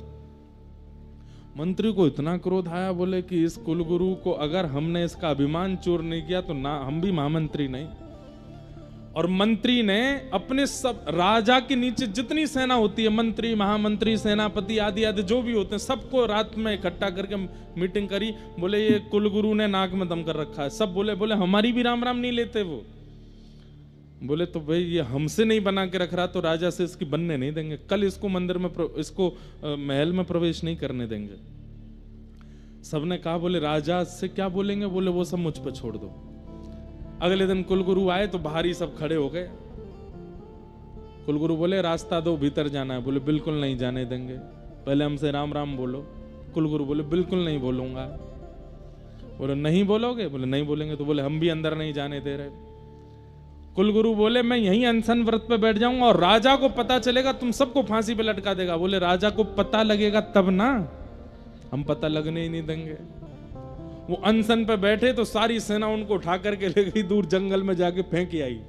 मंत्री को इतना क्रोध आया, बोले कि इस कुलगुरु को अगर हमने इसका अभिमान चोर नहीं किया तो ना हम भी महामंत्री नहीं। और मंत्री ने अपने सब राजा के नीचे जितनी सेना होती है, मंत्री महामंत्री सेनापति आदि आदि जो भी होते हैं, सबको रात में इकट्ठा करके मीटिंग करी। बोले ये कुलगुरु ने नाक में दम कर रखा है। सब बोले हमारी भी राम राम नहीं लेते वो। बोले तो भाई ये हमसे नहीं बना के रख रहा तो राजा से इसकी बनने नहीं देंगे, कल इसको मंदिर में इसको महल में प्रवेश नहीं करने देंगे। सबने कहा बोले राजा से क्या बोलेंगे, बोले वो सब मुझ पर छोड़ दो। अगले दिन कुलगुरु आए तो बाहर ही सब खड़े हो गए। कुलगुरु बोले रास्ता दो भीतर जाना है। बोले बिल्कुल नहीं जाने देंगे, पहले हमसे राम राम बोलो। कुलगुरु बोले बिल्कुल नहीं बोलूंगा। बोले नहीं बोलोगे? बोले नहीं बोलेंगे। तो बोले हम भी अंदर नहीं जाने दे रहे। कुलगुरु बोले मैं यहीं अनशन व्रत पे बैठ जाऊंगा और राजा को पता चलेगा तुम सबको फांसी पे लटका देगा। बोले राजा को पता लगेगा तब ना, हम पता लगने ही नहीं देंगे। वो अनशन पे बैठे तो सारी सेना उनको उठा करके ले गई, दूर जंगल में जाके फेंक आई,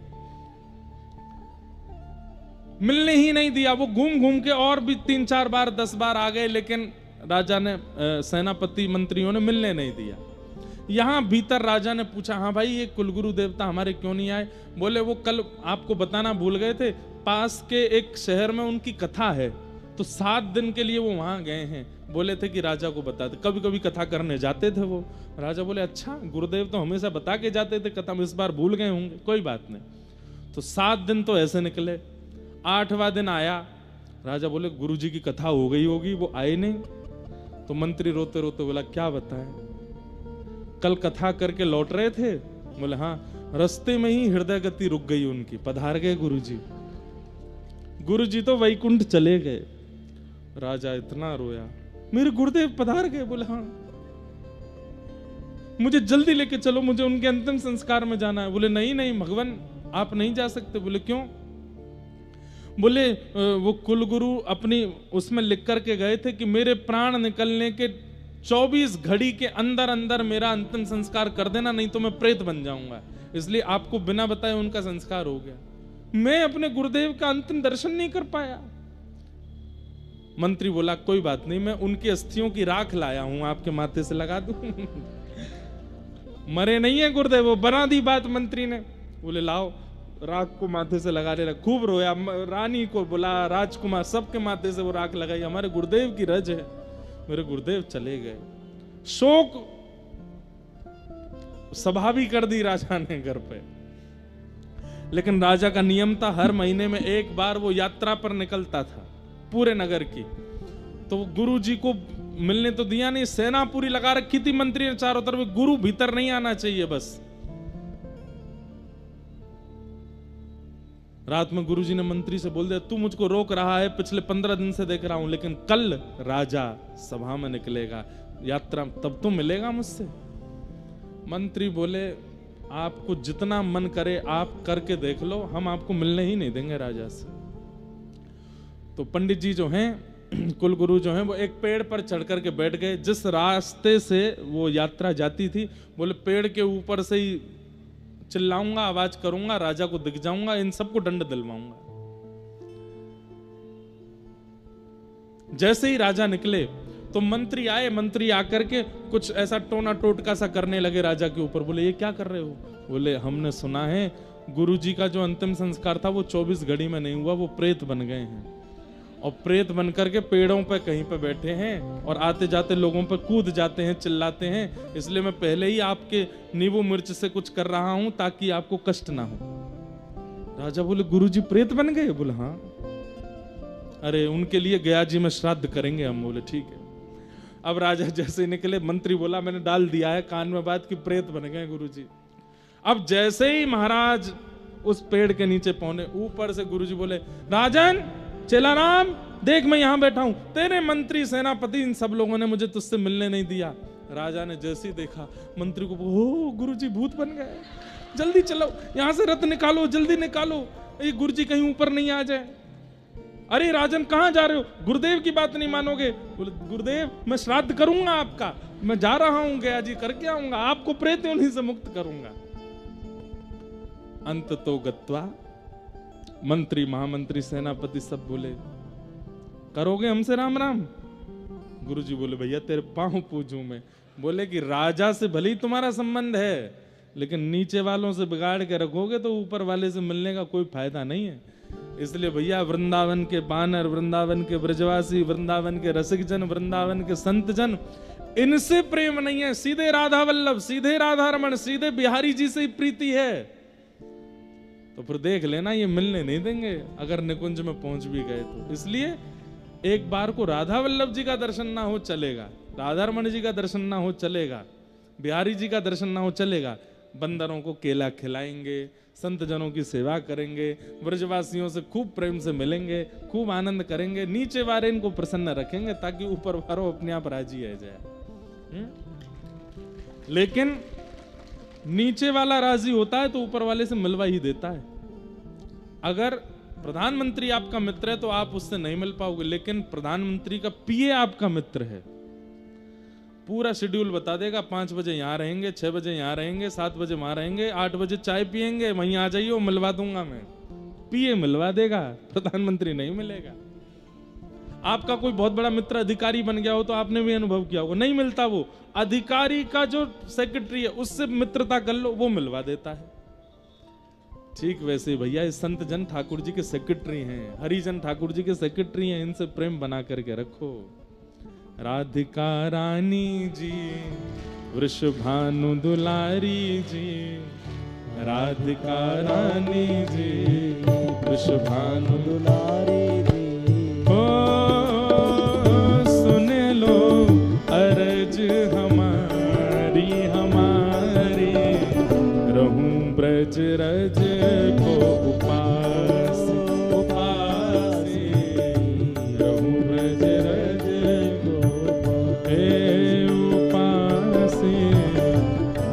मिलने ही नहीं दिया। वो घूम घूम के और भी 3-4 बार 10 बार आ गए, लेकिन राजा ने सेनापति मंत्रियों ने मिलने नहीं दिया। यहां भीतर राजा ने पूछा हाँ भाई ये कुलगुरु देवता हमारे क्यों नहीं आए? बोले वो कल आपको बताना भूल गए थे, पास के एक शहर में उनकी कथा है तो 7 दिन के लिए वो वहां गए हैं। बोले थे कि राजा को बता दे, कभी कभी कथा करने जाते थे वो। राजा बोले अच्छा, गुरुदेव तो हमेशा बता के जाते थे कथा, इस बार भूल गए होंगे, कोई बात नहीं। तो 7 दिन तो ऐसे निकले। 8वां दिन आया, राजा बोले गुरुजी की कथा हो गई होगी, वो आए नहीं। तो मंत्री रोते रोते बोला क्या बताएं, कल कथा करके लौट रहे थे? बोले हाँ, रास्ते में ही हृदय गति रुक गई उनकी, पधार गए गुरुजी। गुरुजी तो वैकुंठ चले गए। राजा इतना रोया, मेरे गुरुदेव पधार गए? बोले हाँ, मुझे जल्दी लेके चलो, मुझे उनके अंतिम संस्कार में जाना है। बोले नहीं नहीं भगवान आप नहीं जा सकते। बोले क्यों? बोले वो कुलगुरु अपनी उसमें लिख करके गए थे कि मेरे प्राण निकलने के 24 घड़ी के अंदर अंदर मेरा अंतिम संस्कार कर देना, नहीं तो मैं प्रेत बन जाऊंगा। इसलिए आपको बिना बताए उनका संस्कार हो गया। मैं अपने गुरुदेव का अंतिम दर्शन नहीं कर पाया। मंत्री बोला कोई बात नहीं, मैं उनकी अस्थियों की राख लाया हूं, आपके माथे से लगा दूं। मरे नहीं है गुरुदेव, वो बना दी बात मंत्री ने। बोले लाओ, राख को माथे से लगा ले। खूब रोया, रानी को बोला, राजकुमार सबके माथे से वो राख लगाई। हमारे गुरुदेव की रज है। मेरे गुरुदेव चले गए। शोक सभा भी कर दी राजा ने घर पे। लेकिन राजा का नियम था, हर महीने में एक बार वो यात्रा पर निकलता था पूरे नगर की। तो गुरु जी को मिलने तो दिया नहीं, सेना पूरी लगा रखी थी मंत्री ने चारों तरफ, गुरु भीतर नहीं आना चाहिए बस। रात में गुरुजी ने मंत्री से बोल दिया, तू मुझको रोक रहा है, पिछले 15 दिन से देख रहा हूं, लेकिन कल राजा सभा में निकलेगा, यात्रा तब तो मिलेगा मुझसे। मंत्री बोले, आपको जितना मन करे आप करके देख लो, हम आपको मिलने ही नहीं देंगे राजा से। तो पंडित जी जो हैं, कुल गुरु जो हैं, वो एक पेड़ पर चढ़ करके बैठ गए। जिस रास्ते से वो यात्रा जाती थी, बोले पेड़ के ऊपर से ही चिल्लाऊंगा, आवाज करूंगा, राजा को दिख जाऊंगा, इन सबको दंड दिलवाऊंगा। जैसे ही राजा निकले तो मंत्री आए। मंत्री आकर के कुछ ऐसा टोना टोटका सा करने लगे राजा के ऊपर। बोले ये क्या कर रहे हो? बोले हमने सुना है गुरुजी का जो अंतिम संस्कार था वो 24 घड़ी में नहीं हुआ, वो प्रेत बन गए हैं और प्रेत बनकर के पेड़ों पे कहीं पे बैठे हैं और आते जाते लोगों पे कूद जाते हैं, चिल्लाते हैं। इसलिए मैं पहले ही आपके नींबू मिर्च से कुछ कर रहा हूं ताकि आपको कष्ट ना हो। राजा बोले गुरुजी प्रेत बन गए? बोले हाँ। अरे उनके लिए गया जी में श्राद्ध करेंगे हम। बोले ठीक है। अब राजा जैसे निकले, मंत्री बोला मैंने डाल दिया है कान में बात कि प्रेत बन गए गुरुजी। अब जैसे ही महाराज उस पेड़ के नीचे पहुंचे, ऊपर से गुरुजी बोले, राजन चेलाराम देख मैं यहां बैठा हूं, तेरे मंत्री सेनापति इन सब लोगों ने मुझे तुझसे मिलने नहीं दिया। राजा ने जैसे ही देखा मंत्री को, ओ गुरुजी भूत बन गए, जल्दी चलो यहां से रथ निकालो, जल्दी निकालो, ये गुरुजी कहीं ऊपर नहीं आ जाए। अरे राजन कहां जा रहे हो? गुरुदेव की बात नहीं मानोगे? बोले गुरुदेव मैं श्राद्ध करूंगा आपका, मैं जा रहा हूं गया जी करके आऊंगा, आपको प्रेत योनि से मुक्त करूंगा। अंत तो गत्वा मंत्री महामंत्री सेनापति सब बोले, करोगे हमसे राम राम? गुरुजी बोले भैया तेरे पांव पूजूं मैं। बोले कि राजा से भले ही तुम्हारा संबंध है, लेकिन नीचे वालों से बिगाड़ के रखोगे तो ऊपर वाले से मिलने का कोई फायदा नहीं है। इसलिए भैया वृंदावन के बानर, वृंदावन के ब्रजवासी, वृंदावन के रसिक जन, वृंदावन के संत जन, इनसे प्रेम नहीं है, सीधे राधा वल्लभ, सीधे राधा रमण, सीधे बिहारी जी से ही प्रीति है। तो फिर देख लेना ये मिलने नहीं देंगे अगर निकुंज में पहुंच भी गए तो। इसलिए एक बार को राधा वल्लभ जी का दर्शन ना हो चलेगा, राधा रमण जी का दर्शन ना हो चलेगा, बिहारी जी का दर्शन ना हो चलेगा, बंदरों को केला खिलाएंगे, संत जनों की सेवा करेंगे, ब्रजवासियों से खूब प्रेम से मिलेंगे, खूब आनंद करेंगे, नीचे वाले इनको प्रसन्न रखेंगे ताकि ऊपर वालों अपने आप राजी आ जाए। लेकिन नीचे वाला राजी होता है तो ऊपर वाले से मिलवा ही देता है। अगर प्रधानमंत्री आपका मित्र है तो आप उससे नहीं मिल पाओगे, लेकिन प्रधानमंत्री का पीए आपका मित्र है, पूरा शेड्यूल बता देगा, 5 बजे यहाँ रहेंगे, 6 बजे यहाँ रहेंगे, 7 बजे वहां रहेंगे, 8 बजे चाय पियेंगे, वहीं आ जाइए, मिलवा दूंगा मैं। पीए मिलवा देगा, प्रधानमंत्री नहीं मिलेगा। आपका कोई बहुत बड़ा मित्र अधिकारी बन गया हो तो आपने भी अनुभव किया होगा, नहीं मिलता वो। अधिकारी का जो सेक्रेटरी है उससे मित्रता कर लो, वो मिलवा देता है। ठीक वैसे भैया इस संत जन ठाकुर जी के सेक्रेटरी हैं, हरिजन ठाकुर जी के सेक्रेटरी हैं, इनसे प्रेम बना करके रखो। राधिका रानी जी, वृषभानु दुलारी जी, राधिका रानी जी, वृषभानु दुलारी जी, सुन लो अरज हमारी हमारी, रहूं ब्रज रज को उपास उपास, रहूं ब्रज रज उपास,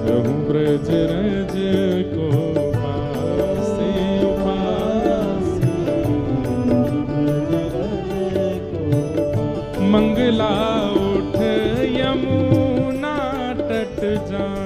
रहूं ब्रज रज को उपास उपास, मंगला उठ यमुना जान